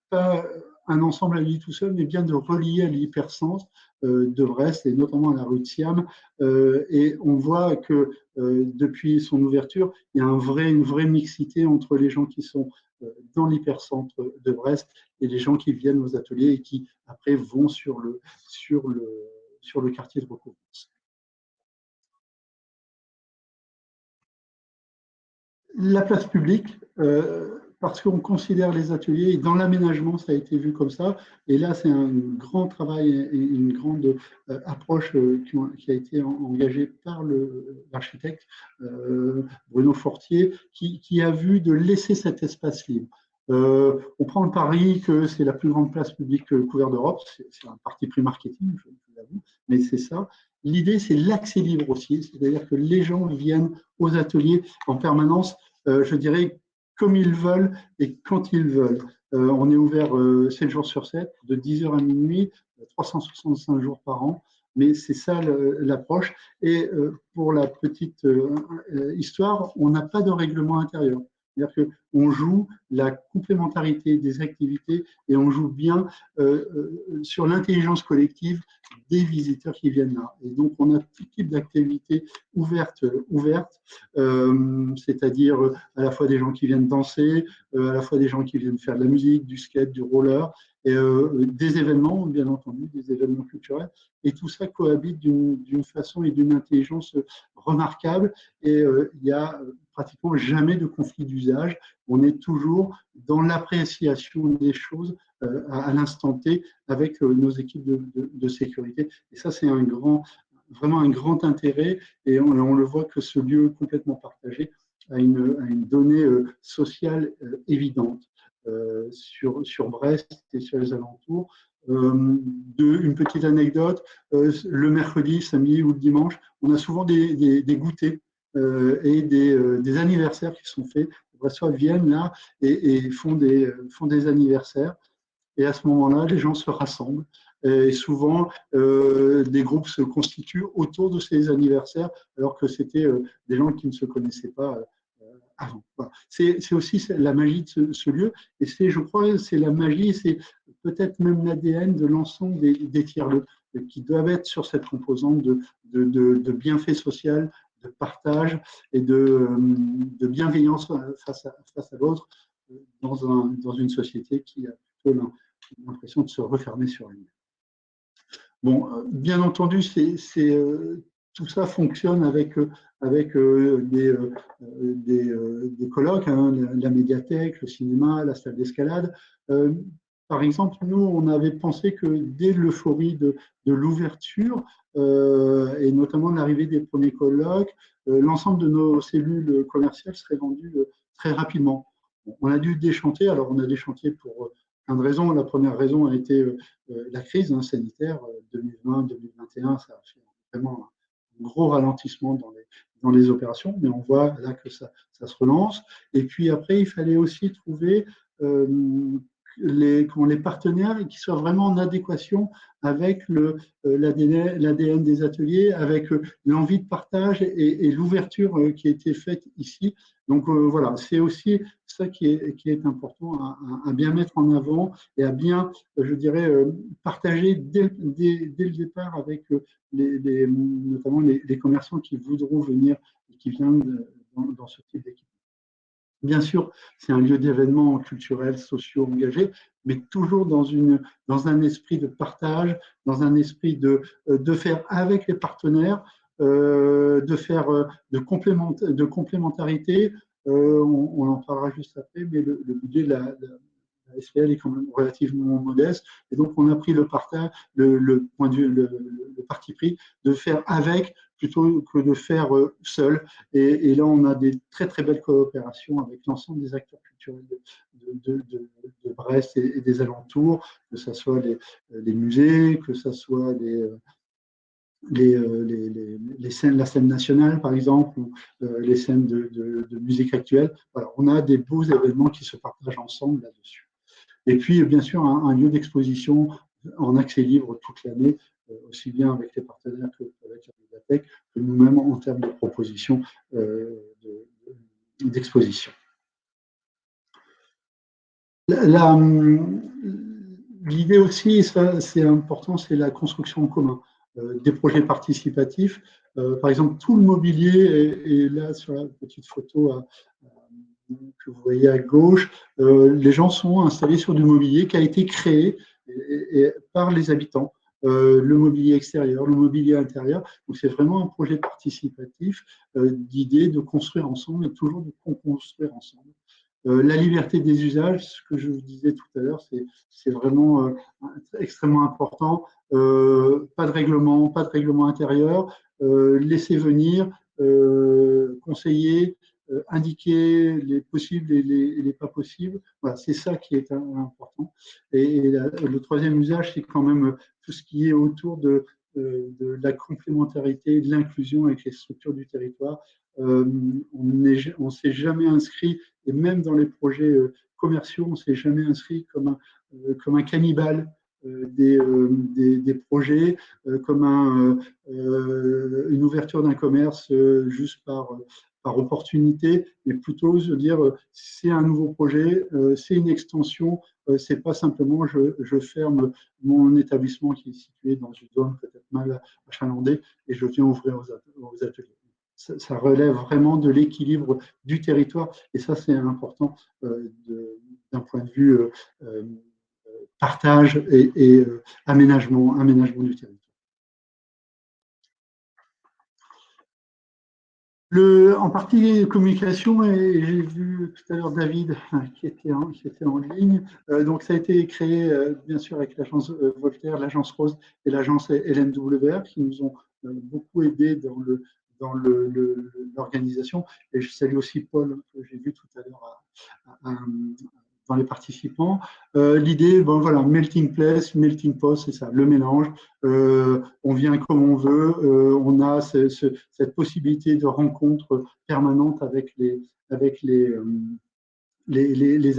pas un ensemble à lui tout seul, mais bien de relier à l'hypercentre de Brest et notamment à la rue de Siam. Et on voit que depuis son ouverture, il y a une vraie mixité entre les gens qui sont dans l'hypercentre de Brest et les gens qui viennent aux ateliers et qui après vont sur le quartier de recouvrance. La place publique, parce qu'on considère les ateliers, et dans l'aménagement, ça a été vu comme ça, et là, c'est un grand travail et une grande approche qui a été engagée par l'architecte Bruno Fortier, qui a vu de laisser cet espace libre. On prend le pari que c'est la plus grande place publique couverte d'Europe, c'est un parti pris marketing, je l'avoue, mais c'est ça. L'idée, c'est l'accès libre aussi, c'est-à-dire que les gens viennent aux ateliers en permanence, je dirais, comme ils veulent et quand ils veulent. On est ouvert 7 jours sur 7, de 10h à minuit, 365 jours par an, mais c'est ça l'approche. Et pour la petite histoire, on n'a pas de règlement intérieur. C'est-à-dire qu'on joue la complémentarité des activités et on joue bien sur l'intelligence collective des visiteurs qui viennent là. Et donc, on a tout type d'activités ouvertes, c'est-à-dire à la fois des gens qui viennent danser, à la fois des gens qui viennent faire de la musique, du skate, du roller, et des événements, bien entendu, des événements culturels. Et tout ça cohabite d'une façon et d'une intelligence remarquable. Et il y a pratiquement jamais de conflit d'usage. On est toujours dans l'appréciation des choses à l'instant T avec nos équipes de sécurité. Et ça, c'est vraiment un grand intérêt. Et on le voit que ce lieu complètement partagé a une donnée sociale évidente sur Brest et sur les alentours. Une petite anecdote, le mercredi, samedi ou le dimanche, on a souvent des goûters et des anniversaires qui sont faits. Les Brestois viennent là et font des anniversaires. Et à ce moment-là, les gens se rassemblent. Et souvent, des groupes se constituent autour de ces anniversaires, alors que c'était des gens qui ne se connaissaient pas avant. Voilà. C'est aussi la magie de ce lieu. Et je crois, c'est la magie, c'est peut-être même l'ADN de l'ensemble des tiers-lieux qui doivent être sur cette composante de bienfait social, de partage et de bienveillance face à l'autre dans une société qui a plutôt l'impression de se refermer sur elle-même. Bon, bien entendu, tout ça fonctionne avec des colloques, hein, la médiathèque, le cinéma, la salle d'escalade. Par exemple, nous, on avait pensé que dès l'euphorie de l'ouverture, et notamment de l'arrivée des premiers colloques, l'ensemble de nos cellules commerciales serait vendu très rapidement. On a dû déchanter, alors on a déchanté pour plein de raisons. La première raison a été la crise sanitaire 2020-2021. Ça a fait vraiment un gros ralentissement dans les opérations, mais on voit là que ça se relance. Et puis après, il fallait aussi trouver les partenaires qui soient vraiment en adéquation avec l'ADN des ateliers, avec l'envie de partage et l'ouverture qui a été faite ici. Donc voilà, c'est aussi ça qui est important à bien mettre en avant et à bien, je dirais, partager dès le départ avec notamment les commerçants qui voudront venir et qui viennent dans ce type d'équipe. Bien sûr, c'est un lieu d'événements culturels, sociaux engagés, mais toujours dans un esprit de partage, dans un esprit de faire avec les partenaires, de faire de complémentarité. On en parlera juste après, mais le budget de la SPL est quand même relativement modeste, et donc on a pris le parti pris de faire avec plutôt que de faire seul. Et là, on a des très très belles coopérations avec l'ensemble des acteurs culturels de Brest et des alentours, que ce soit les musées, que ce soit la scène nationale, par exemple, ou les scènes de musique actuelle. Voilà, on a des beaux événements qui se partagent ensemble là-dessus. Et puis, bien sûr, un lieu d'exposition en accès libre toute l'année, aussi bien avec les partenaires qu'avec la bibliothèque, que nous-mêmes en termes de propositions d'exposition. L'idée aussi, ça c'est important, c'est la construction en commun, des projets participatifs. Par exemple, tout le mobilier est là sur la petite photo que vous voyez à gauche. Les gens sont installés sur du mobilier qui a été créé par les habitants. Le mobilier extérieur, le mobilier intérieur. Donc, c'est vraiment un projet participatif d'idée de construire ensemble et toujours de construire ensemble. La liberté des usages, ce que je vous disais tout à l'heure, c'est vraiment extrêmement important. Pas de règlement intérieur, laisser venir, conseiller, indiquer les possibles et les pas possibles. Voilà, c'est ça qui est important. Et le troisième usage, c'est quand même tout ce qui est autour de la complémentarité, de l'inclusion avec les structures du territoire. On ne s'est jamais inscrit, et même dans les projets commerciaux, on ne s'est jamais inscrit comme un cannibale des projets, comme une ouverture d'un commerce juste par opportunité, mais plutôt se dire c'est un nouveau projet, c'est une extension, c'est pas simplement je ferme mon établissement qui est situé dans une zone peut-être mal achalandée et je viens ouvrir aux ateliers. Ça relève vraiment de l'équilibre du territoire et ça c'est important d'un point de vue partage et aménagement du territoire. En partie communication, et j'ai vu tout à l'heure David qui était en ligne. Donc ça a été créé bien sûr avec l'agence Voltaire, l'agence Rose et l'agence LNWR qui nous ont beaucoup aidé dans l'organisation. Et je salue aussi Paul que j'ai vu tout à l'heure dans les participants. L'idée, bon voilà, melting place, melting pot, c'est ça, le mélange. On vient comme on veut, on a cette possibilité de rencontre permanente avec les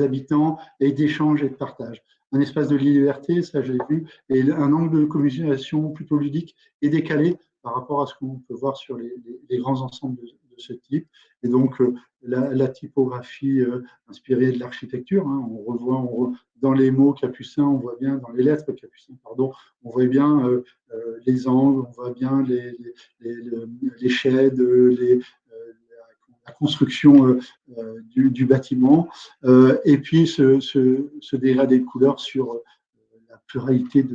habitants et d'échange et de partage. Un espace de liberté, ça je l'ai vu, et un angle de communication plutôt ludique et décalé par rapport à ce qu'on peut voir sur les grands ensembles de ce type. Et donc, la typographie inspirée de l'architecture, hein, on revoit dans les mots capucins, on voit bien, dans les lettres capucins, pardon, on voit bien les angles, on voit bien les shades, la construction du bâtiment, et puis ce dégradé de couleurs sur la pluralité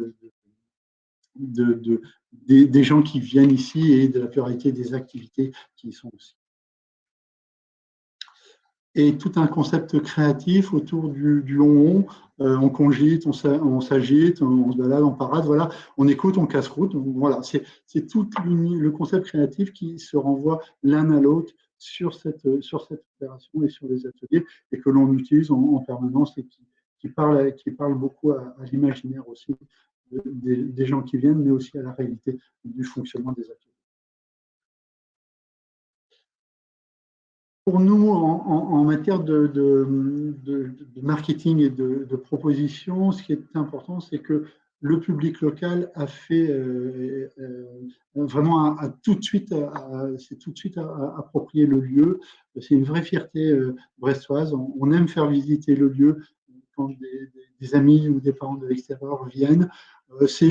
des gens qui viennent ici et de la pluralité des activités qui y sont aussi. Et tout un concept créatif autour du on on cogite, on s'agite, on se balade, on parade, voilà, on écoute, on casse-croûte, voilà, c'est tout le concept créatif qui se renvoie l'un à l'autre sur cette opération et sur les ateliers et que l'on utilise en permanence et qui parle beaucoup à l'imaginaire aussi des gens qui viennent, mais aussi à la réalité du fonctionnement des ateliers. Pour nous, en matière de marketing et de proposition, ce qui est important, c'est que le public local a fait vraiment tout de suite, c'est tout de suite approprié le lieu. C'est une vraie fierté brestoise. On aime faire visiter le lieu quand des amis ou des parents de l'extérieur viennent. C'est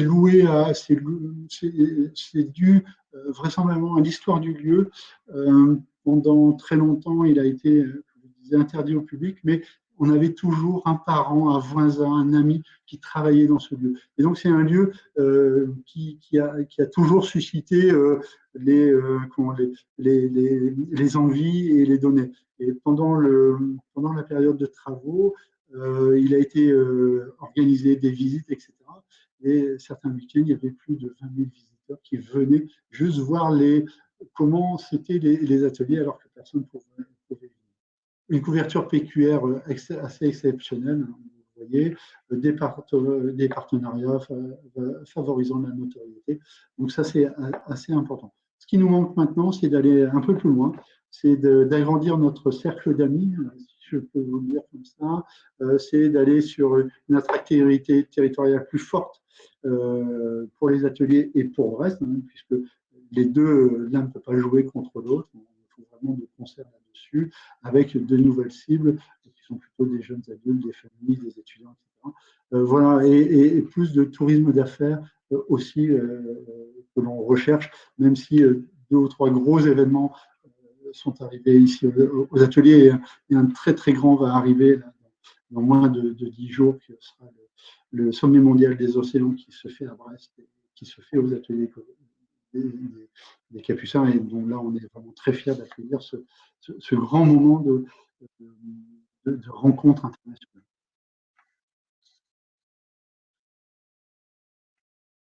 dû vraisemblablement à l'histoire du lieu. Pendant très longtemps, il a été, je disais, interdit au public, mais on avait toujours un parent, un voisin, un ami qui travaillait dans ce lieu. Et donc, c'est un lieu qui a toujours suscité les envies et les données. Et pendant la période de travaux, il a été organisé des visites, etc. Et certains week-ends, il y avait plus de 20 000 visiteurs qui venaient juste voir comment c'était les ateliers alors que personne ne pouvait venir. Une couverture PQR assez exceptionnelle, vous voyez, des partenariats favorisant la notoriété. Donc ça, c'est assez important. Ce qui nous manque maintenant, c'est d'aller un peu plus loin, c'est d'agrandir notre cercle d'amis, si je peux vous le dire comme ça, c'est d'aller sur une attractivité territoriale plus forte pour les ateliers et pour Brest, puisque les deux, l'un ne peut pas jouer contre l'autre. Il faut vraiment de concert là-dessus, avec de nouvelles cibles qui sont plutôt des jeunes adultes, des familles, des étudiants, etc. Voilà, et plus de tourisme d'affaires aussi que l'on recherche, même si 2 ou 3 gros événements sont arrivés ici aux ateliers. Et un très très grand va arriver là, dans moins de 10 jours, qui sera le sommet mondial des océans qui se fait à Brest et qui se fait aux ateliers des Capucins, et dont là on est vraiment très fiers d'accueillir ce grand moment de rencontre internationale.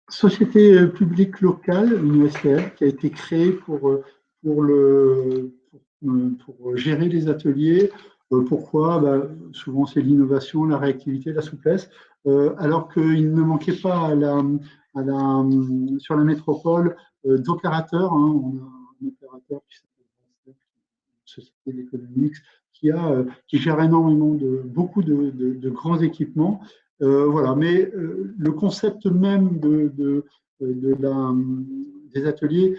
Société publique locale, une SPL, qui a été créée pour gérer les ateliers. Pourquoi? Souvent c'est l'innovation, la réactivité, la souplesse, alors qu'il ne manquait pas sur la métropole d'opérateurs. On a un opérateur qui s'appelle Société d'économie qui gère énormément beaucoup de grands équipements. Voilà, mais le concept même des ateliers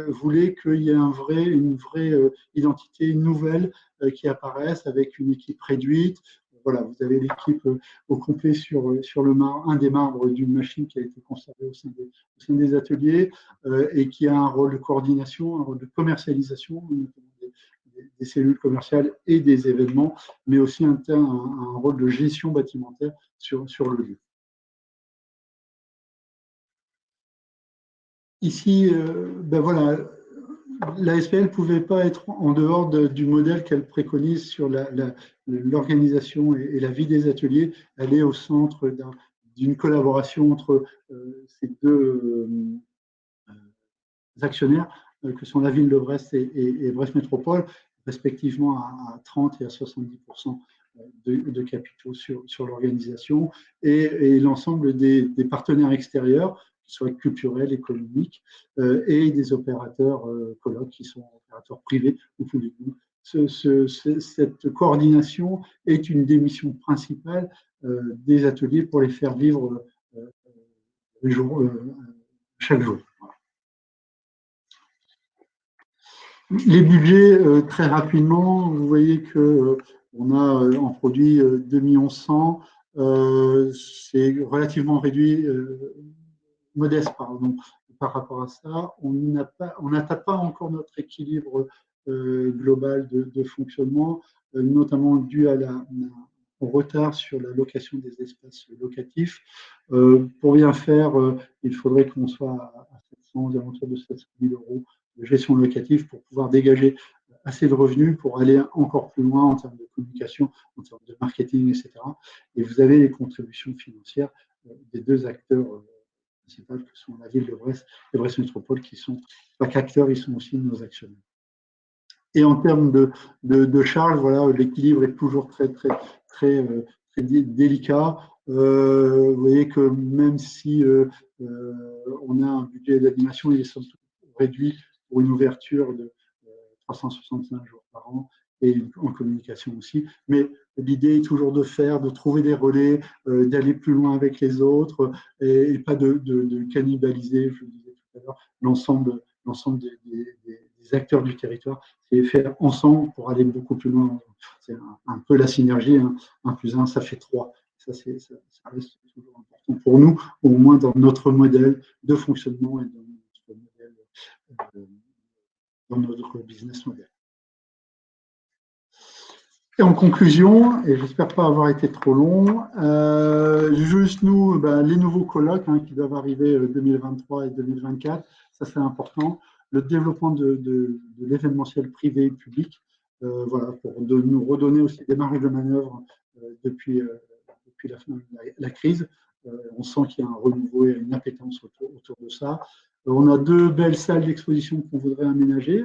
voulait qu'il y ait une vraie identité nouvelle qui apparaisse avec une équipe réduite. Voilà, vous avez l'équipe au complet sur un des marbres d'une machine qui a été conservée au sein des ateliers et qui a un rôle de coordination, un rôle de commercialisation, des cellules commerciales et des événements, mais aussi un rôle de gestion bâtimentaire sur le lieu. Ici, voilà, la SPL ne pouvait pas être en dehors du modèle qu'elle préconise sur l'organisation et la vie des ateliers. Elle est au centre d'une collaboration entre ces deux actionnaires, que sont la ville de Brest et Brest Métropole, respectivement à 30 et à 70% de capitaux sur l'organisation, et l'ensemble des partenaires extérieurs, qui soient culturels, économiques, et des opérateurs colloques, qui sont opérateurs privés ou publics. Cette coordination est une des missions principales des ateliers pour les faire vivre chaque jour. Les budgets, très rapidement, vous voyez qu'on a en produit 2,1 millions. C'est relativement réduit, modeste, pardon, par rapport à ça. On n'atteint pas encore notre équilibre global de fonctionnement, notamment dû au retard sur la location des espaces locatifs. Pour bien faire, il faudrait qu'on soit à 700, aux alentours de 700 000 € de gestion locative pour pouvoir dégager assez de revenus pour aller encore plus loin en termes de communication, en termes de marketing, etc. Et vous avez les contributions financières des deux acteurs principaux que sont la ville de Brest et Brest Métropole, qui sont pas qu'acteurs, ils sont aussi nos actionnaires. Et en termes de charges, voilà, l'équilibre est toujours très très délicat. Vous voyez que même si on a un budget d'animation, il est somme toute réduit pour une ouverture de 365 jours par an et en communication aussi. Mais l'idée est toujours de trouver des relais, d'aller plus loin avec les autres et pas de cannibaliser, je le disais tout à l'heure, l'ensemble des acteurs du territoire. C'est faire ensemble pour aller beaucoup plus loin. C'est un peu la synergie, hein. 1 plus 1, ça fait 3. Ça reste toujours important pour nous, au moins dans notre modèle de fonctionnement et dans notre business model. Et en conclusion, et j'espère pas avoir été trop long, juste nous, les nouveaux colloques qui doivent arriver 2023 et 2024, ça c'est important. Le développement de l'événementiel privé et public, voilà, pour nous redonner aussi des marges de manœuvre depuis la fin de la crise. On sent qu'il y a un renouveau et une appétence autour de ça. On a 2 belles salles d'exposition qu'on voudrait aménager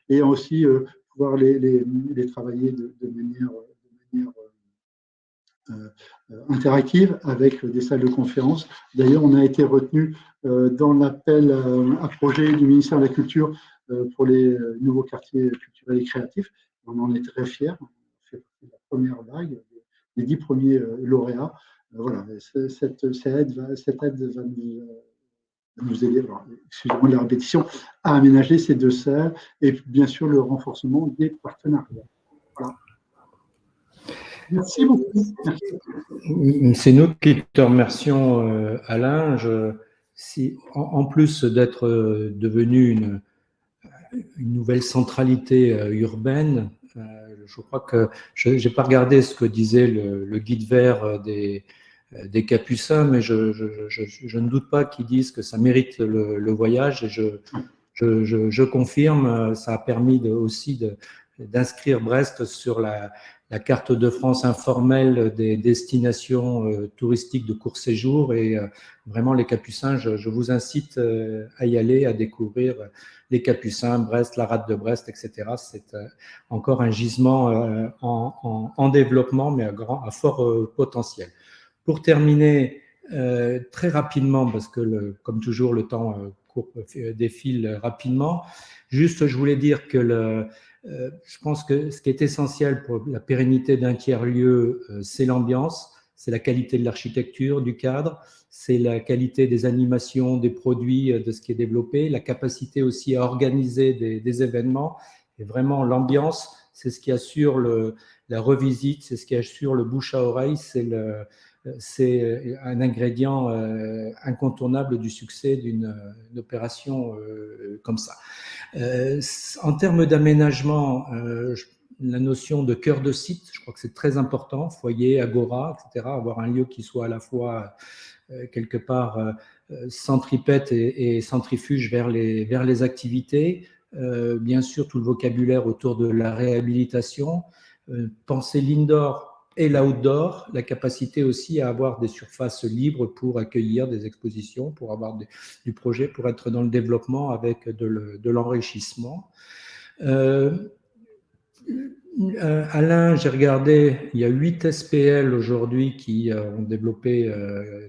et aussi pouvoir les travailler de manière interactive avec des salles de conférence. D'ailleurs, on a été retenu dans l'appel à projet du ministère de la Culture pour les nouveaux quartiers culturels et créatifs. On en est très fiers. On fait partie de la première vague, les 10 premiers lauréats. Voilà, cette aide va nous aider, excusez-moi de la répétition, à aménager ces 2 salles et bien sûr le renforcement des partenariats. Voilà. Merci beaucoup. C'est nous qui te remercions, Alain. En plus d'être devenu une nouvelle centralité urbaine, je crois que je n'ai pas regardé ce que disait le guide vert des Capucins, mais je ne doute pas qu'ils disent que ça mérite le voyage, et je confirme. Ça a permis aussi d'inscrire Brest sur la carte de France informelle des destinations touristiques de court séjour, et vraiment les Capucins, je vous incite à y aller, à découvrir les Capucins, Brest, la rade de Brest, etc. C'est encore un gisement en développement, mais à fort potentiel. Pour terminer, très rapidement, parce que comme toujours le temps défile rapidement, juste je voulais dire que je pense que ce qui est essentiel pour la pérennité d'un tiers-lieu, c'est l'ambiance, c'est la qualité de l'architecture, du cadre, c'est la qualité des animations, des produits, de ce qui est développé, la capacité aussi à organiser des événements. Et vraiment, l'ambiance, c'est ce qui assure la revisite, c'est ce qui assure le bouche à oreille, c'est un ingrédient incontournable du succès d'une opération comme ça. En termes d'aménagement, la notion de cœur de site, je crois que c'est très important, foyer, agora, etc., avoir un lieu qui soit à la fois quelque part centripète et centrifuge vers les activités, bien sûr tout le vocabulaire autour de la réhabilitation, penser l'indoor et l'outdoor, la capacité aussi à avoir des surfaces libres pour accueillir des expositions, pour avoir du projet, pour être dans le développement avec de l'enrichissement. Alain, j'ai regardé, il y a 8 SPL aujourd'hui qui ont développé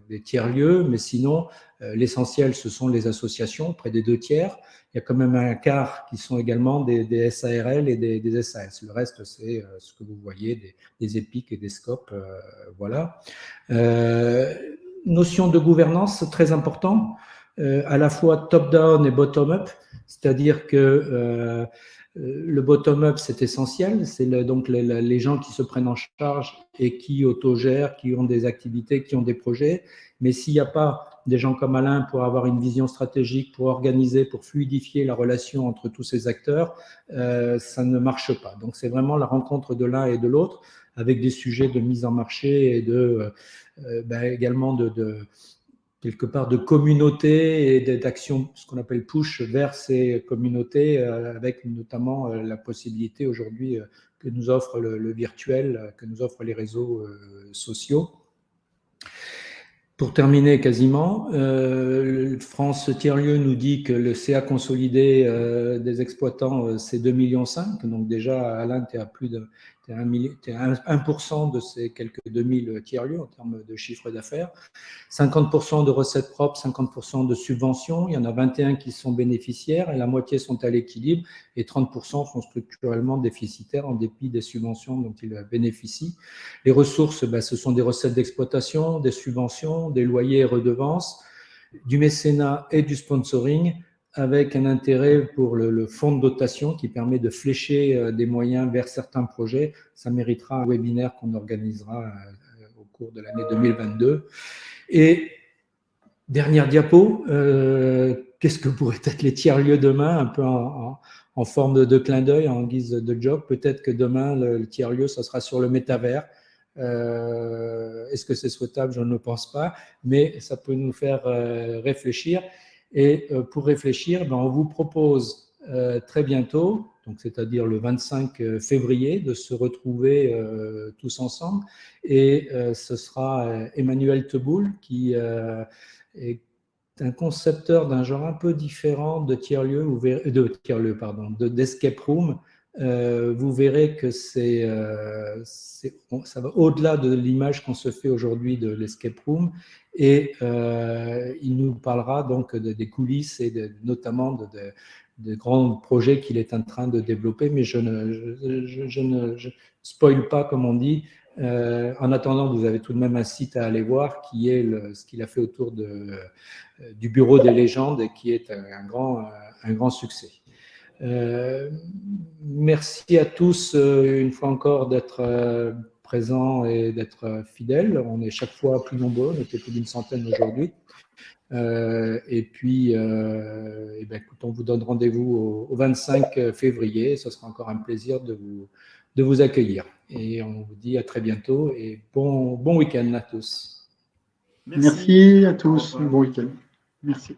des tiers-lieux, mais sinon, l'essentiel, ce sont les associations, près des 2 tiers. Il y a quand même un quart qui sont également des SARL et des SAS. Le reste, c'est ce que vous voyez, des EPIC et des scopes. Voilà. Notion de gouvernance, très important, à la fois top-down et bottom-up, c'est-à-dire que le bottom-up, c'est essentiel, c'est donc les gens qui se prennent en charge et qui autogèrent, qui ont des activités, qui ont des projets. Mais s'il n'y a pas des gens comme Alain pour avoir une vision stratégique, pour organiser, pour fluidifier la relation entre tous ces acteurs, ça ne marche pas. Donc c'est vraiment la rencontre de l'un et de l'autre, avec des sujets de mise en marché et également quelque part de communauté et d'action, ce qu'on appelle push vers ces communautés, avec notamment la possibilité aujourd'hui que nous offre le virtuel, que nous offrent les réseaux sociaux. Pour terminer quasiment, France Tiers-Lieu nous dit que le CA consolidé des exploitants, c'est 2,5 millions. Donc déjà, Alain, tu es tu es 1% de ces quelques 2000 tiers-lieux en termes de chiffre d'affaires. 50% de recettes propres, 50% de subventions. Il y en a 21 qui sont bénéficiaires et la moitié sont à l'équilibre et 30% sont structurellement déficitaires en dépit des subventions dont ils bénéficient. Les ressources, ce sont des recettes d'exploitation, des subventions, des loyers et redevances, du mécénat et du sponsoring, avec un intérêt pour le fonds de dotation qui permet de flécher des moyens vers certains projets. Ça méritera un webinaire qu'on organisera au cours de l'année 2022. Et dernière diapo, qu'est-ce que pourraient être les tiers-lieux demain, un peu en forme de clin d'œil, en guise de joke. Peut-être que demain, le tiers-lieu, ça sera sur le métavers. Est-ce que c'est souhaitable? Je ne le pense pas, mais ça peut nous faire réfléchir. Et pour réfléchir, on vous propose très bientôt, donc c'est-à-dire le 25 février, de se retrouver tous ensemble. Et ce sera Emmanuel Teboul qui est un concepteur d'un genre un peu différent de tiers-lieu, d'escape room. Vous verrez que ça va au-delà de l'image qu'on se fait aujourd'hui de l'escape room, et il nous parlera donc des coulisses et notamment de grands projets qu'il est en train de développer, mais je ne spoil pas, comme on dit. En attendant, vous avez tout de même un site à aller voir qui est ce qu'il a fait autour du Bureau des légendes et qui est un grand succès. Merci à tous une fois encore d'être présents et d'être fidèles. On est chaque fois plus nombreux, on était plus d'une centaine aujourd'hui. Et puis, écoute, on vous donne rendez-vous au 25 février. Ce sera encore un plaisir de vous accueillir. Et on vous dit à très bientôt et bon week-end à tous. Merci à tous, bon week-end. Merci.